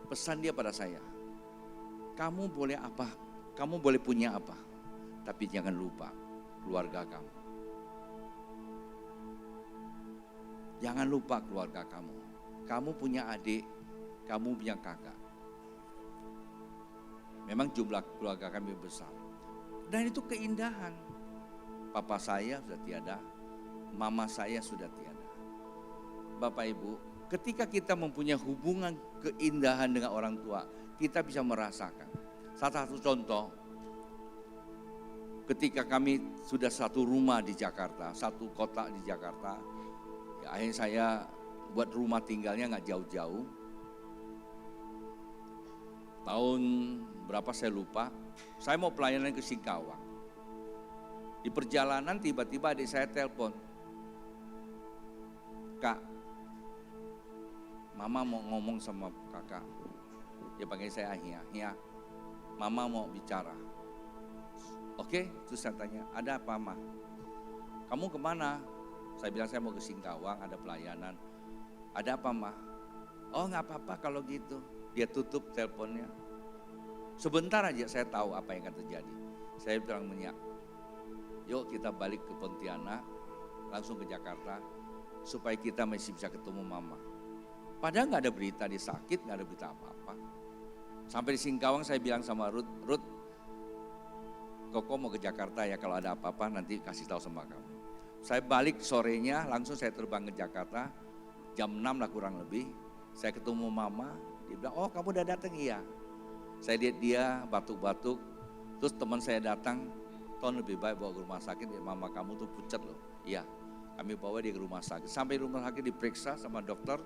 pesan dia pada saya, kamu boleh apa, kamu boleh punya apa, tapi jangan lupa keluarga kamu. Jangan lupa keluarga kamu. Kamu punya adik, kamu punya kakak. Memang jumlah keluarga kami besar. Dan itu keindahan. Papa saya sudah tiada, mama saya sudah tiada. Bapak Ibu, ketika kita mempunyai hubungan keindahan dengan orang tua, kita bisa merasakan. Salah satu contoh, ketika kami sudah satu rumah di Jakarta, satu kota di Jakarta, ya akhirnya saya buat rumah tinggalnya nggak jauh-jauh. Tahun berapa saya lupa, saya mau pelayanan ke Singkawang. Di perjalanan tiba-tiba adik saya telepon, "Kak, Mama mau ngomong sama kakak." Dia panggil saya Ahia, "Ahia, Mama mau bicara." Oke, terus saya tanya, "Ada apa, Ma?" "Kamu kemana?" Saya bilang, "Saya mau ke Singkawang, ada pelayanan." "Ada apa, Ma?" "Oh, nggak apa-apa kalau gitu." Dia tutup teleponnya. Sebentar aja saya tahu apa yang akan terjadi. Saya bilang, "Yuk kita balik ke Pontianak, langsung ke Jakarta, supaya kita masih bisa ketemu Mama." Padahal nggak ada berita dia sakit, nggak ada berita apa-apa. Sampai di Singkawang saya bilang sama Ruth, "Koko mau ke Jakarta ya, kalau ada apa-apa nanti kasih tahu sama kamu." Saya balik sorenya, langsung saya terbang ke Jakarta, jam 6 lah kurang lebih. Saya ketemu Mama, dia bilang, "Oh kamu udah datang?" "Iya." Saya lihat dia batuk-batuk, terus teman saya datang, "Ton lebih baik bawa ke rumah sakit, Mama kamu tuh pucat loh." "Iya." Kami bawa dia ke rumah sakit. Sampai rumah sakit diperiksa sama dokter.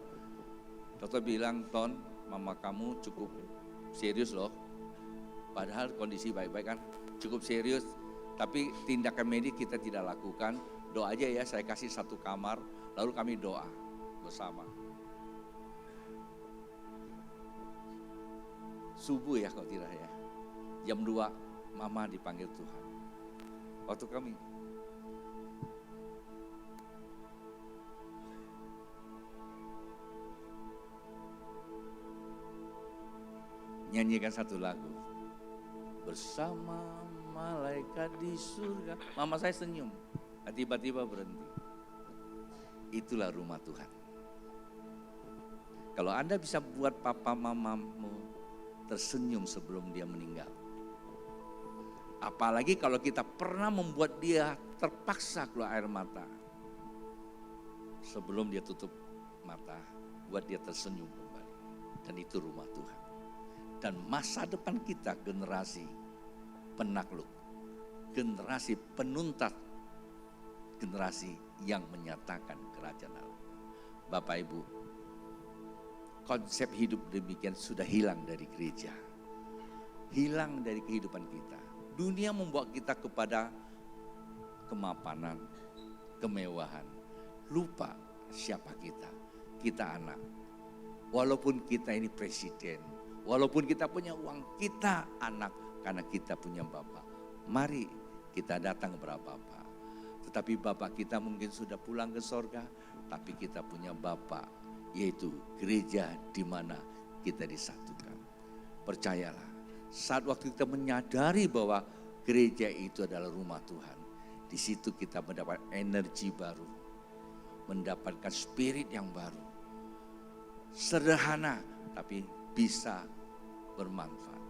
Dokter bilang, "Ton, Mama kamu cukup serius loh. Padahal kondisi baik-baik kan, cukup serius. Tapi tindakan medis kita tidak lakukan. Doa aja ya, saya kasih satu kamar, lalu kami doa bersama." Subuh ya kalau tidak ya. Jam 2 Mama dipanggil Tuhan. Waktu kami nyanyikan satu lagu, "Bersama malaikat di surga." Mama saya senyum, tiba-tiba berhenti. Itulah rumah Tuhan. Kalau Anda bisa buat papa mamamu tersenyum sebelum dia meninggal, apalagi kalau kita pernah membuat dia terpaksa keluar air mata, sebelum dia tutup mata, buat dia tersenyum kembali. Dan itu rumah Tuhan. Dan masa depan kita generasi penakluk, generasi penuntas, generasi yang menyatakan kerajaan Allah. Bapak Ibu, konsep hidup demikian sudah hilang dari gereja, hilang dari kehidupan kita. Dunia membawa kita kepada kemapanan, kemewahan, lupa siapa kita. Kita anak, walaupun kita ini presiden, walaupun kita punya uang, kita anak karena kita punya Bapa. Mari kita datang kepada Bapa. Tetapi Bapa kita mungkin sudah pulang ke sorga, tapi kita punya Bapa, yaitu gereja di mana kita disatukan. Percayalah, saat waktu kita menyadari bahwa gereja itu adalah rumah Tuhan, di situ kita mendapat energi baru, mendapatkan spirit yang baru. Sederhana tapi bisa bermanfaat.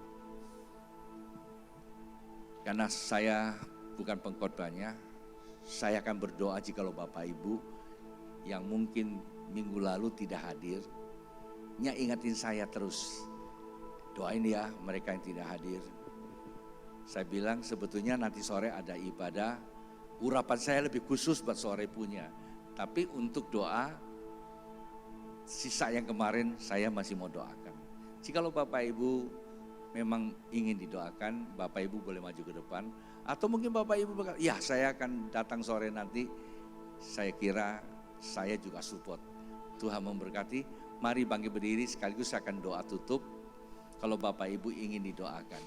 Karena saya bukan pengkhotbahnya, saya akan berdoa jikalau Bapak Ibu yang mungkin minggu lalu tidak hadir, ingatin saya terus. Doain ya mereka yang tidak hadir. Saya bilang sebetulnya nanti sore ada ibadah, urapan saya lebih khusus buat sore punya. Tapi untuk doa, sisa yang kemarin saya masih mau doakan. Jikalau Bapak Ibu memang ingin didoakan, Bapak Ibu boleh maju ke depan. Atau mungkin Bapak Ibu berkata, ya saya akan datang sore nanti. Saya kira saya juga support. Tuhan memberkati, mari bangkit berdiri sekaligus saya akan doa tutup. Kalau Bapak Ibu ingin didoakan.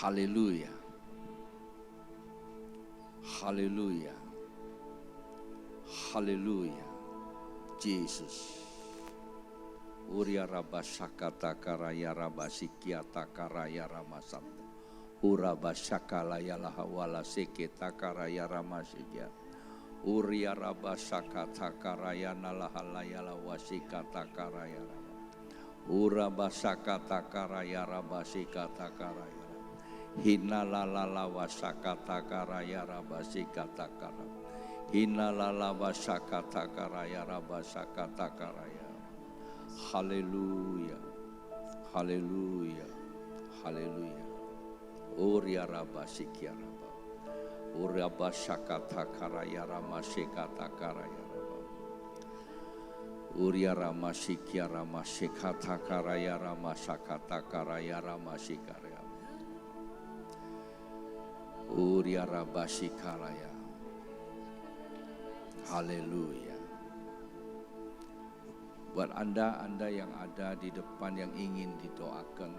Haleluya. Haleluya. Haleluya. Yesus. Uria rabasakata karaya rabasikiata karaya ramasanta. Urabasakala yalaha wala seketa karaya ramasikia. Uria rabasakata karaya nalahalayala wasikata karaya rama. Urabasakata karaya rabasikata karaya. Hinalala wasakata karaya rabasikata kara. Hinalala wasakata karaya rabasakata karaya. Haleluya. Haleluya. Haleluya. Uria rabasikia raba. Uria basakata karaya ramasikata karaya raba. Uria ramasikia ramasikata karaya ramasakata karaya ramasikarya. Uria rabasikaraya. Haleluya. Buat Anda yang ada di depan yang ingin didoakan,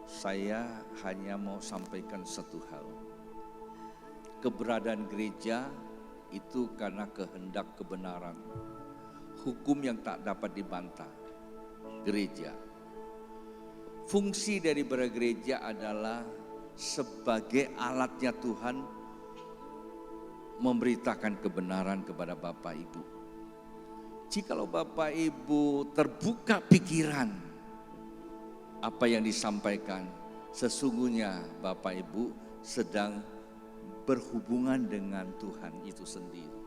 saya hanya mau sampaikan satu hal. Keberadaan gereja itu karena kehendak kebenaran. Hukum yang tak dapat dibantah. Gereja. Fungsi dari bergereja adalah sebagai alatnya Tuhan memberitakan kebenaran kepada Bapak Ibu. Jikalau Bapak Ibu terbuka pikiran apa yang disampaikan, sesungguhnya Bapak Ibu sedang berhubungan dengan Tuhan itu sendiri.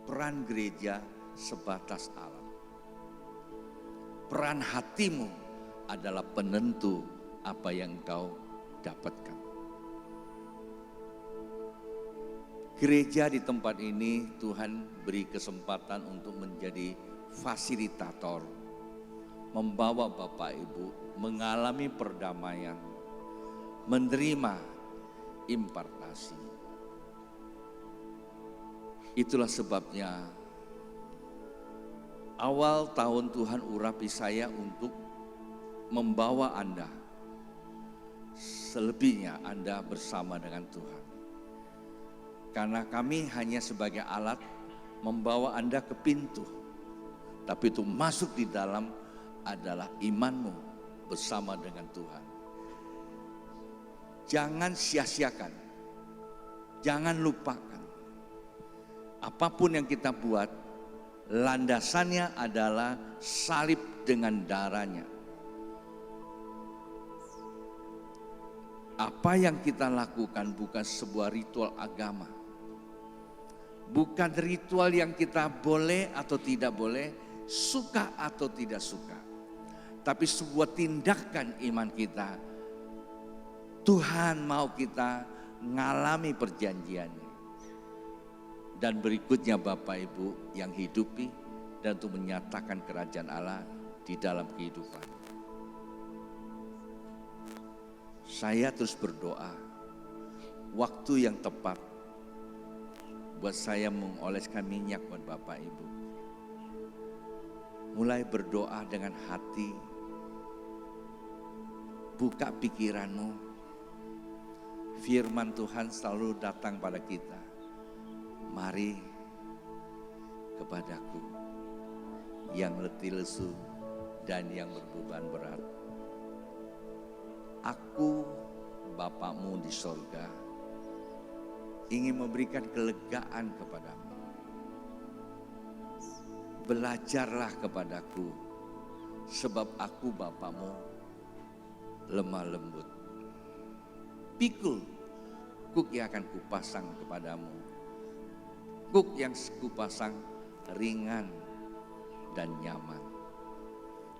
Peran gereja sebatas alat. Peran hatimu adalah penentu apa yang kau dapatkan. Gereja di tempat ini Tuhan beri kesempatan untuk menjadi fasilitator, membawa Bapak Ibu mengalami perdamaian, menerima impartasi. Itulah sebabnya awal tahun Tuhan urapi saya untuk membawa Anda, selebihnya Anda bersama dengan Tuhan. Karena kami hanya sebagai alat membawa Anda ke pintu. Tapi itu masuk di dalam adalah imanmu bersama dengan Tuhan. Jangan sia-siakan. Jangan lupakan. Apapun yang kita buat, landasannya adalah salib dengan darahnya. Apa yang kita lakukan bukan sebuah ritual agama. Bukan ritual yang kita boleh atau tidak boleh, suka atau tidak suka. Tapi sebuah tindakan iman kita. Tuhan mau kita ngalami perjanjiannya. Dan berikutnya Bapak Ibu yang hidupi dan untuk menyatakan kerajaan Allah di dalam kehidupan. Saya terus berdoa, waktu yang tepat buat saya mengoleskan minyak buat Bapak Ibu. Mulai berdoa dengan hati, buka pikiranmu. Firman Tuhan selalu datang pada kita. Mari kepadaku yang letih lesu dan yang berbeban berat. Aku Bapakmu di sorga ingin memberikan kelegaan kepadamu. Belajarlah kepadaku sebab aku Bapakmu lemah lembut. Pikul kuk yang akan kupasang kepadamu. Kuk yang kupasang ringan dan nyaman.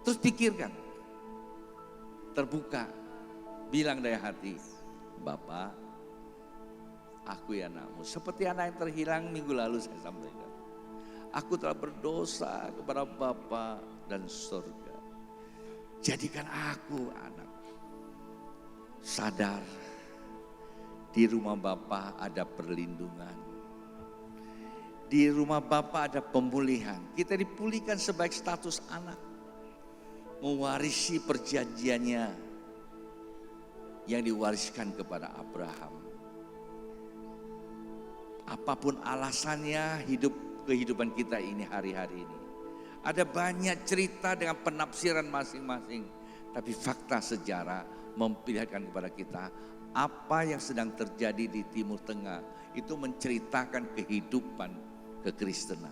Terus pikirkan, terbuka, bilang dari hati, Bapak, aku ya anakmu. Seperti anak yang terhilang minggu lalu saya sampaikan. Aku telah berdosa kepada Bapa dan surga. Jadikan aku anak. Sadar, di rumah Bapa ada perlindungan. Di rumah Bapa ada pemulihan. Kita dipulihkan sebagai status anak. Mewarisi perjanjiannya yang diwariskan kepada Abraham. Apapun alasannya kehidupan kita ini hari-hari ini. Ada banyak cerita dengan penafsiran masing-masing. Tapi fakta sejarah memperlihatkan kepada kita apa yang sedang terjadi di Timur Tengah. Itu menceritakan kehidupan kekristenan.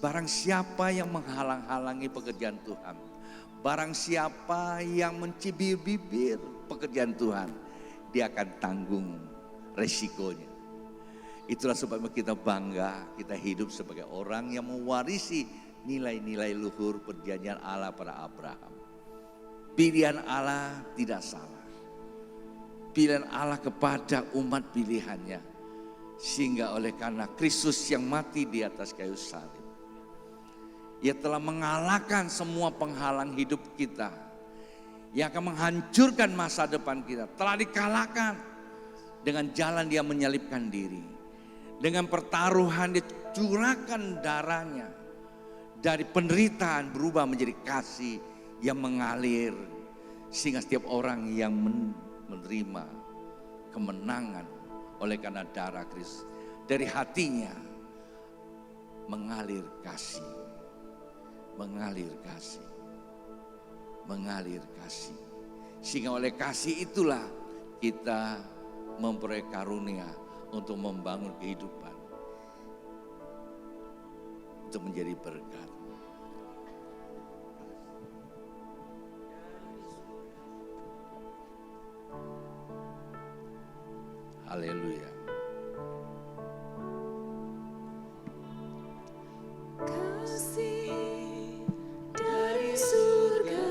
Barang siapa yang menghalang-halangi pekerjaan Tuhan, Barang siapa yang mencibir-bibir pekerjaan Tuhan, dia akan tanggung resikonya. Itulah sebabnya kita bangga, kita hidup sebagai orang yang mewarisi nilai-nilai luhur perjanjian Allah pada Abraham. Pilihan Allah tidak salah. Pilihan Allah kepada umat pilihannya. Sehingga oleh karena Kristus yang mati di atas kayu salib, Ia telah mengalahkan semua penghalang hidup kita yang akan menghancurkan masa depan kita. Telah dikalahkan dengan jalan Dia menyalibkan diri. Dengan pertaruhan Dia curahkan darahnya. Dari penderitaan berubah menjadi kasih yang mengalir. Sehingga setiap orang yang menerima kemenangan oleh karena darah Kristus, dari hatinya mengalir kasih. Mengalir kasih. Mengalir kasih. Sehingga oleh kasih itulah kita memperoleh karunia untuk membangun kehidupan, untuk menjadi berkat. Haleluya. Kasih dari surga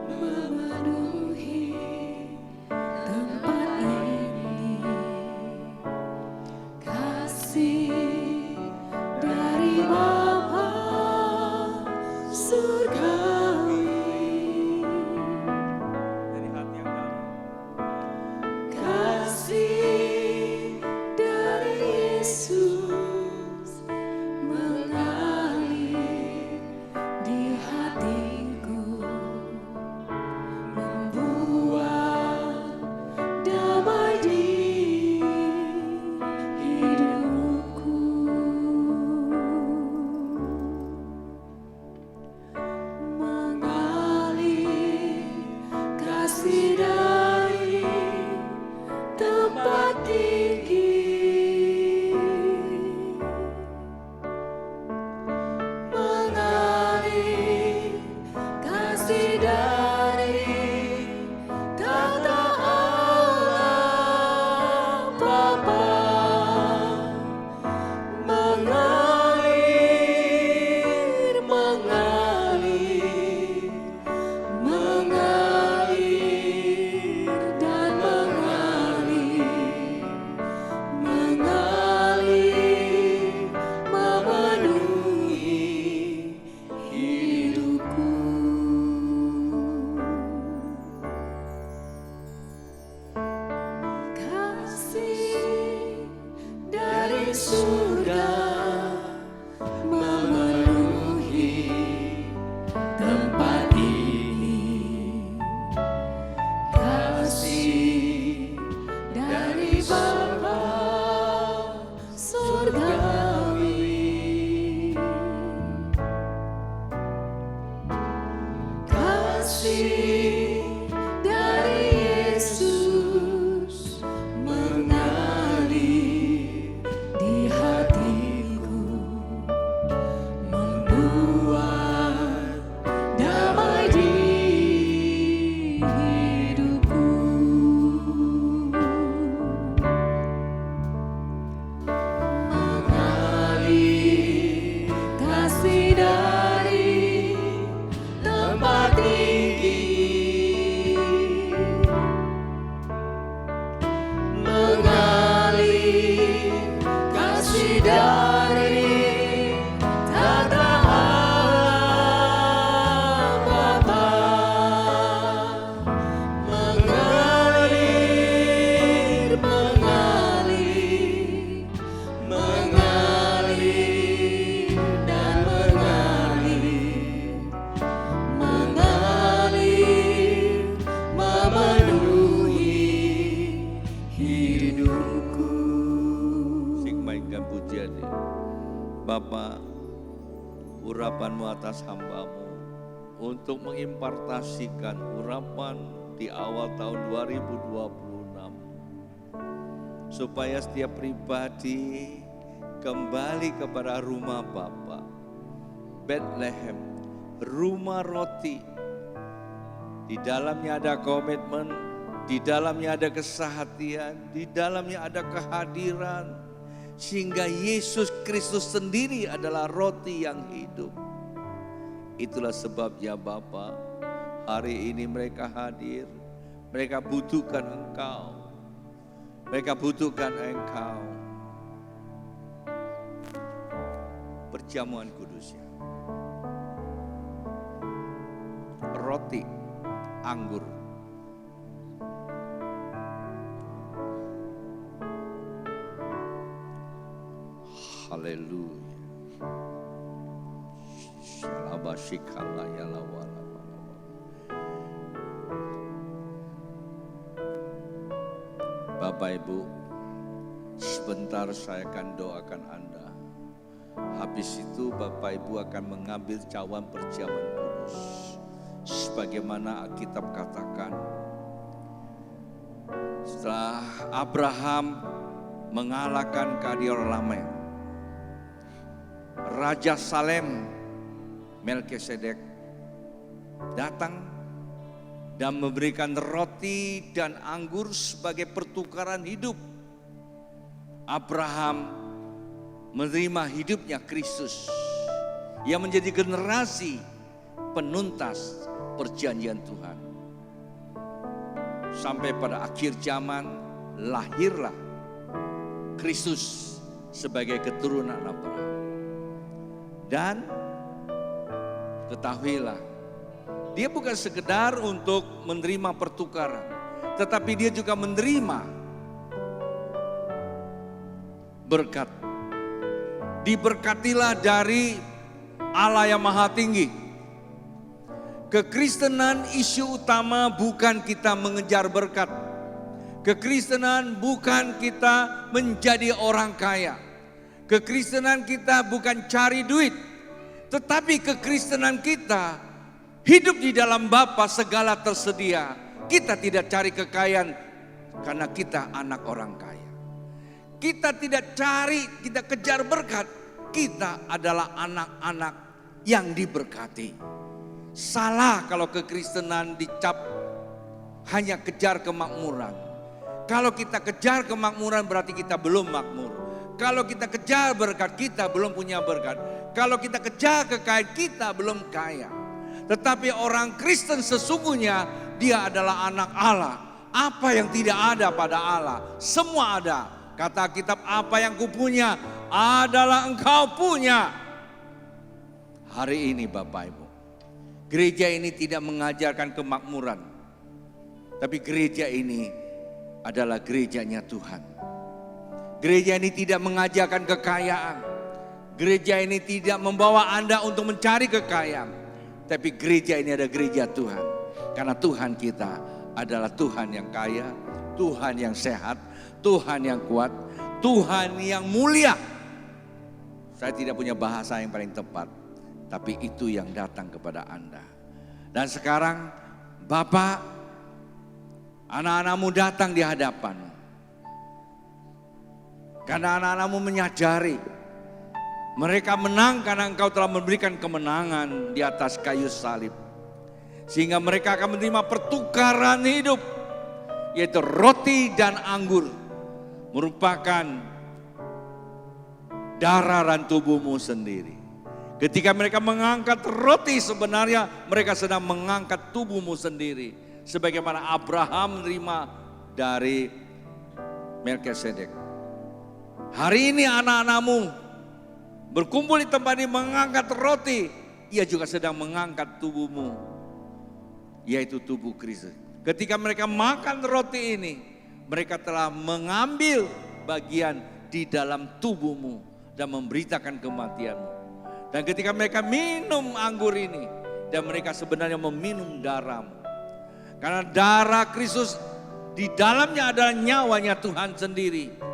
memenuhi tempat ini. Kasih dari Bapa surgawi. Dari hati yang dalam. Kasih dari Yesus mengalir di hatiku, membuat damai di hidupku. Mengalir kasih dari tempat tinggi, mengalir kasih dari tata Allah Bapa, mengalir, mengalir, mengalir dan mengalir, mengalir memenuhi hidupku. Kasih dari surga memenuhi tempat ini. Kasih dari Bapa surgawi. Kasih dari Yesus mengalir di hatiku, membuat damai di hidupku. Mengalir kasih dari tempat tinggi, mengalir kasih dari tata Allah Bapa, mengalir, mengalir, mengalir dan mengalir, mengalir memenuhi hidupku. Mainkan pujian dia. Bapa, urapan-Mu atas hamba-Mu untuk mengimpartasikan urapan di awal tahun 2026. Supaya setiap pribadi kembali kepada rumah Bapa, Bethlehem, rumah roti. Di dalamnya ada komitmen, di dalamnya ada kesehatian, di dalamnya ada kehadiran. Sehingga Yesus Kristus sendiri adalah roti yang hidup. Itulah sebabnya Bapa, hari ini mereka hadir. Mereka butuhkan Engkau. Mereka butuhkan Engkau. Perjamuan kudusnya. Roti, anggur. Haleluya. Shalabashikala yalawala. Bapak Ibu, sebentar saya akan doakan Anda. Habis itu Bapak Ibu akan mengambil cawan perjamuan kudus. Sebagaimana Alkitab katakan, setelah Abraham mengalahkan Kedorlaomer, Raja Salem Melkisedek datang dan memberikan roti dan anggur sebagai pertukaran hidup. Abraham menerima hidupnya Kristus yang menjadi generasi penuntas perjanjian Tuhan. Sampai pada akhir zaman lahirlah Kristus sebagai keturunan Abraham. Dan ketahuilah, dia bukan sekedar untuk menerima pertukaran, tetapi dia juga menerima berkat. Diberkatilah dari Allah yang Maha Tinggi. Kekristenan isu utama bukan kita mengejar berkat. Kekristenan bukan kita menjadi orang kaya. Kekristenan kita bukan cari duit, tetapi kekristenan kita hidup di dalam Bapa segala tersedia. Kita tidak cari kekayaan karena kita anak orang kaya. Kita tidak cari, kita kejar berkat. Kita adalah anak-anak yang diberkati. Salah kalau kekristenan dicap hanya kejar kemakmuran. Kalau kita kejar kemakmuran berarti kita belum makmur. Kalau kita kejar berkat, kita belum punya berkat. Kalau kita kejar kekayaan, kita belum kaya. Tetapi orang Kristen sesungguhnya dia adalah anak Allah. Apa yang tidak ada pada Allah, semua ada. Kata kitab, apa yang kupunya adalah engkau punya. Hari ini Bapak Ibu, gereja ini tidak mengajarkan kemakmuran. Tapi gereja ini adalah gerejanya Tuhan. Gereja ini tidak mengajarkan kekayaan. Gereja ini tidak membawa Anda untuk mencari kekayaan. Tapi gereja ini adalah gereja Tuhan. Karena Tuhan kita adalah Tuhan yang kaya, Tuhan yang sehat, Tuhan yang kuat, Tuhan yang mulia. Saya tidak punya bahasa yang paling tepat, tapi itu yang datang kepada Anda. Dan sekarang Bapak, anak-anakmu datang di hadapan. Karena anak-anakmu menyadari mereka menang karena engkau telah memberikan kemenangan di atas kayu salib. Sehingga mereka akan menerima pertukaran hidup, yaitu roti dan anggur. Merupakan darah dan tubuhmu sendiri. Ketika mereka mengangkat roti, sebenarnya mereka sedang mengangkat tubuhmu sendiri. Sebagaimana Abraham menerima dari Melkisedek. Hari ini anak-anakmu berkumpul di tempat ini mengangkat roti. Ia juga sedang mengangkat tubuhmu, yaitu tubuh Kristus. Ketika mereka makan roti ini, mereka telah mengambil bagian di dalam tubuhmu dan memberitakan kematianmu. Dan ketika mereka minum anggur ini, dan mereka sebenarnya meminum darahmu. Karena darah Kristus di dalamnya adalah nyawanya Tuhan sendiri.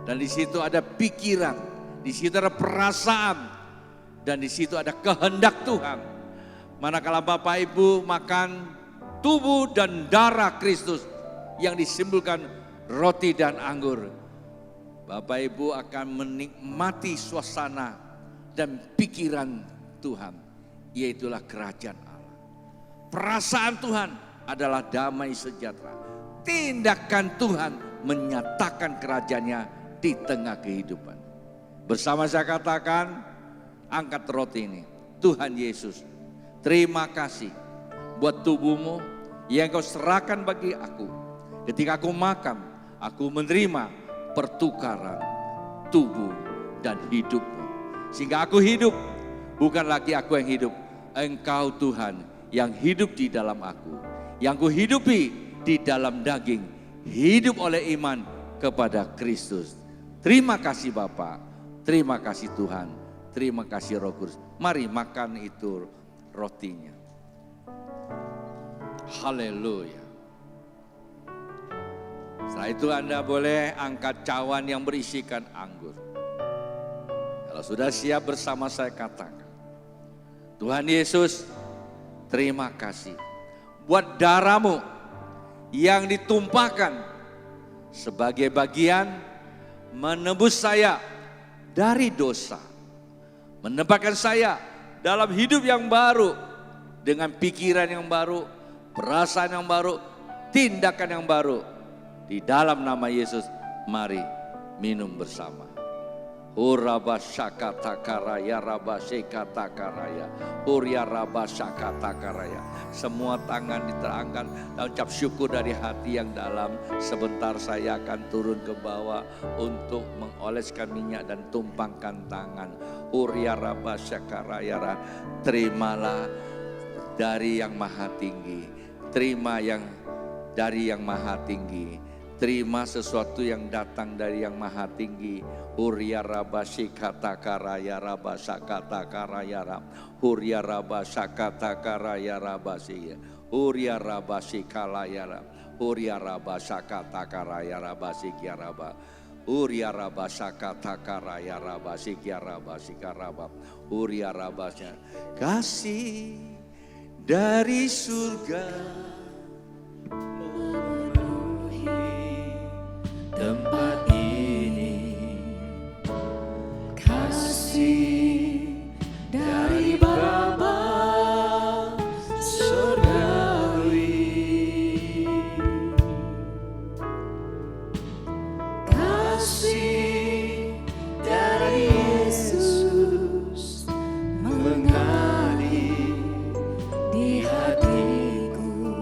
Dan di situ ada pikiran, di situ ada perasaan, dan di situ ada kehendak Tuhan. Manakala Bapak Ibu makan tubuh dan darah Kristus yang disimbolkan roti dan anggur, Bapak Ibu akan menikmati suasana dan pikiran Tuhan yaitulah kerajaan Allah. Perasaan Tuhan adalah damai sejahtera. Tindakan Tuhan menyatakan kerajaannya di tengah kehidupan. Bersama saya katakan, angkat roti ini. Tuhan Yesus, terima kasih buat tubuhmu yang kau serahkan bagi aku. Ketika aku makan, aku menerima pertukaran tubuh dan hidupmu. Sehingga aku hidup, bukan lagi aku yang hidup. Engkau Tuhan yang hidup di dalam aku. Yang ku hidupi di dalam daging, hidup oleh iman kepada Kristus. Terima kasih Bapa, terima kasih Tuhan, terima kasih Roh Kudus. Mari makan itu rotinya. Haleluya. Setelah itu Anda boleh angkat cawan yang berisikan anggur. Kalau sudah siap bersama saya katakan, Tuhan Yesus, terima kasih buat darah-Mu yang ditumpahkan sebagai bagian menebus saya dari dosa. Menempatkan saya dalam hidup yang baru dengan pikiran yang baru, perasaan yang baru, tindakan yang baru. Di dalam nama Yesus, mari minum bersama. Urabashakatakaraya rabashekatakaraya. Uryarabashakatakaraya. Semua tangan diterangkan dan ucap syukur dari hati yang dalam. Sebentar saya akan turun ke bawah untuk mengoleskan minyak dan tumpangkan tangan. Uryarabashakaraya. Terimalah dari yang maha tinggi. Terima yang dari yang maha tinggi. Terima sesuatu yang datang dari yang maha tinggi. Hurya rabashikata karaya rabashakata karaya rab. Hurya rabashakata karaya rabasiya. Hurya rabashikalaya rab. Hurya rabashakata karaya rabasikia raba. Hurya rabashakata karaya rabasikia rabasika raba. Hurya rabasya. Kasih dari surga tempat ini, kasih dari Bapa surgawi, kasih dari Yesus mengalir di hatiku,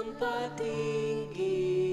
tempat tinggi.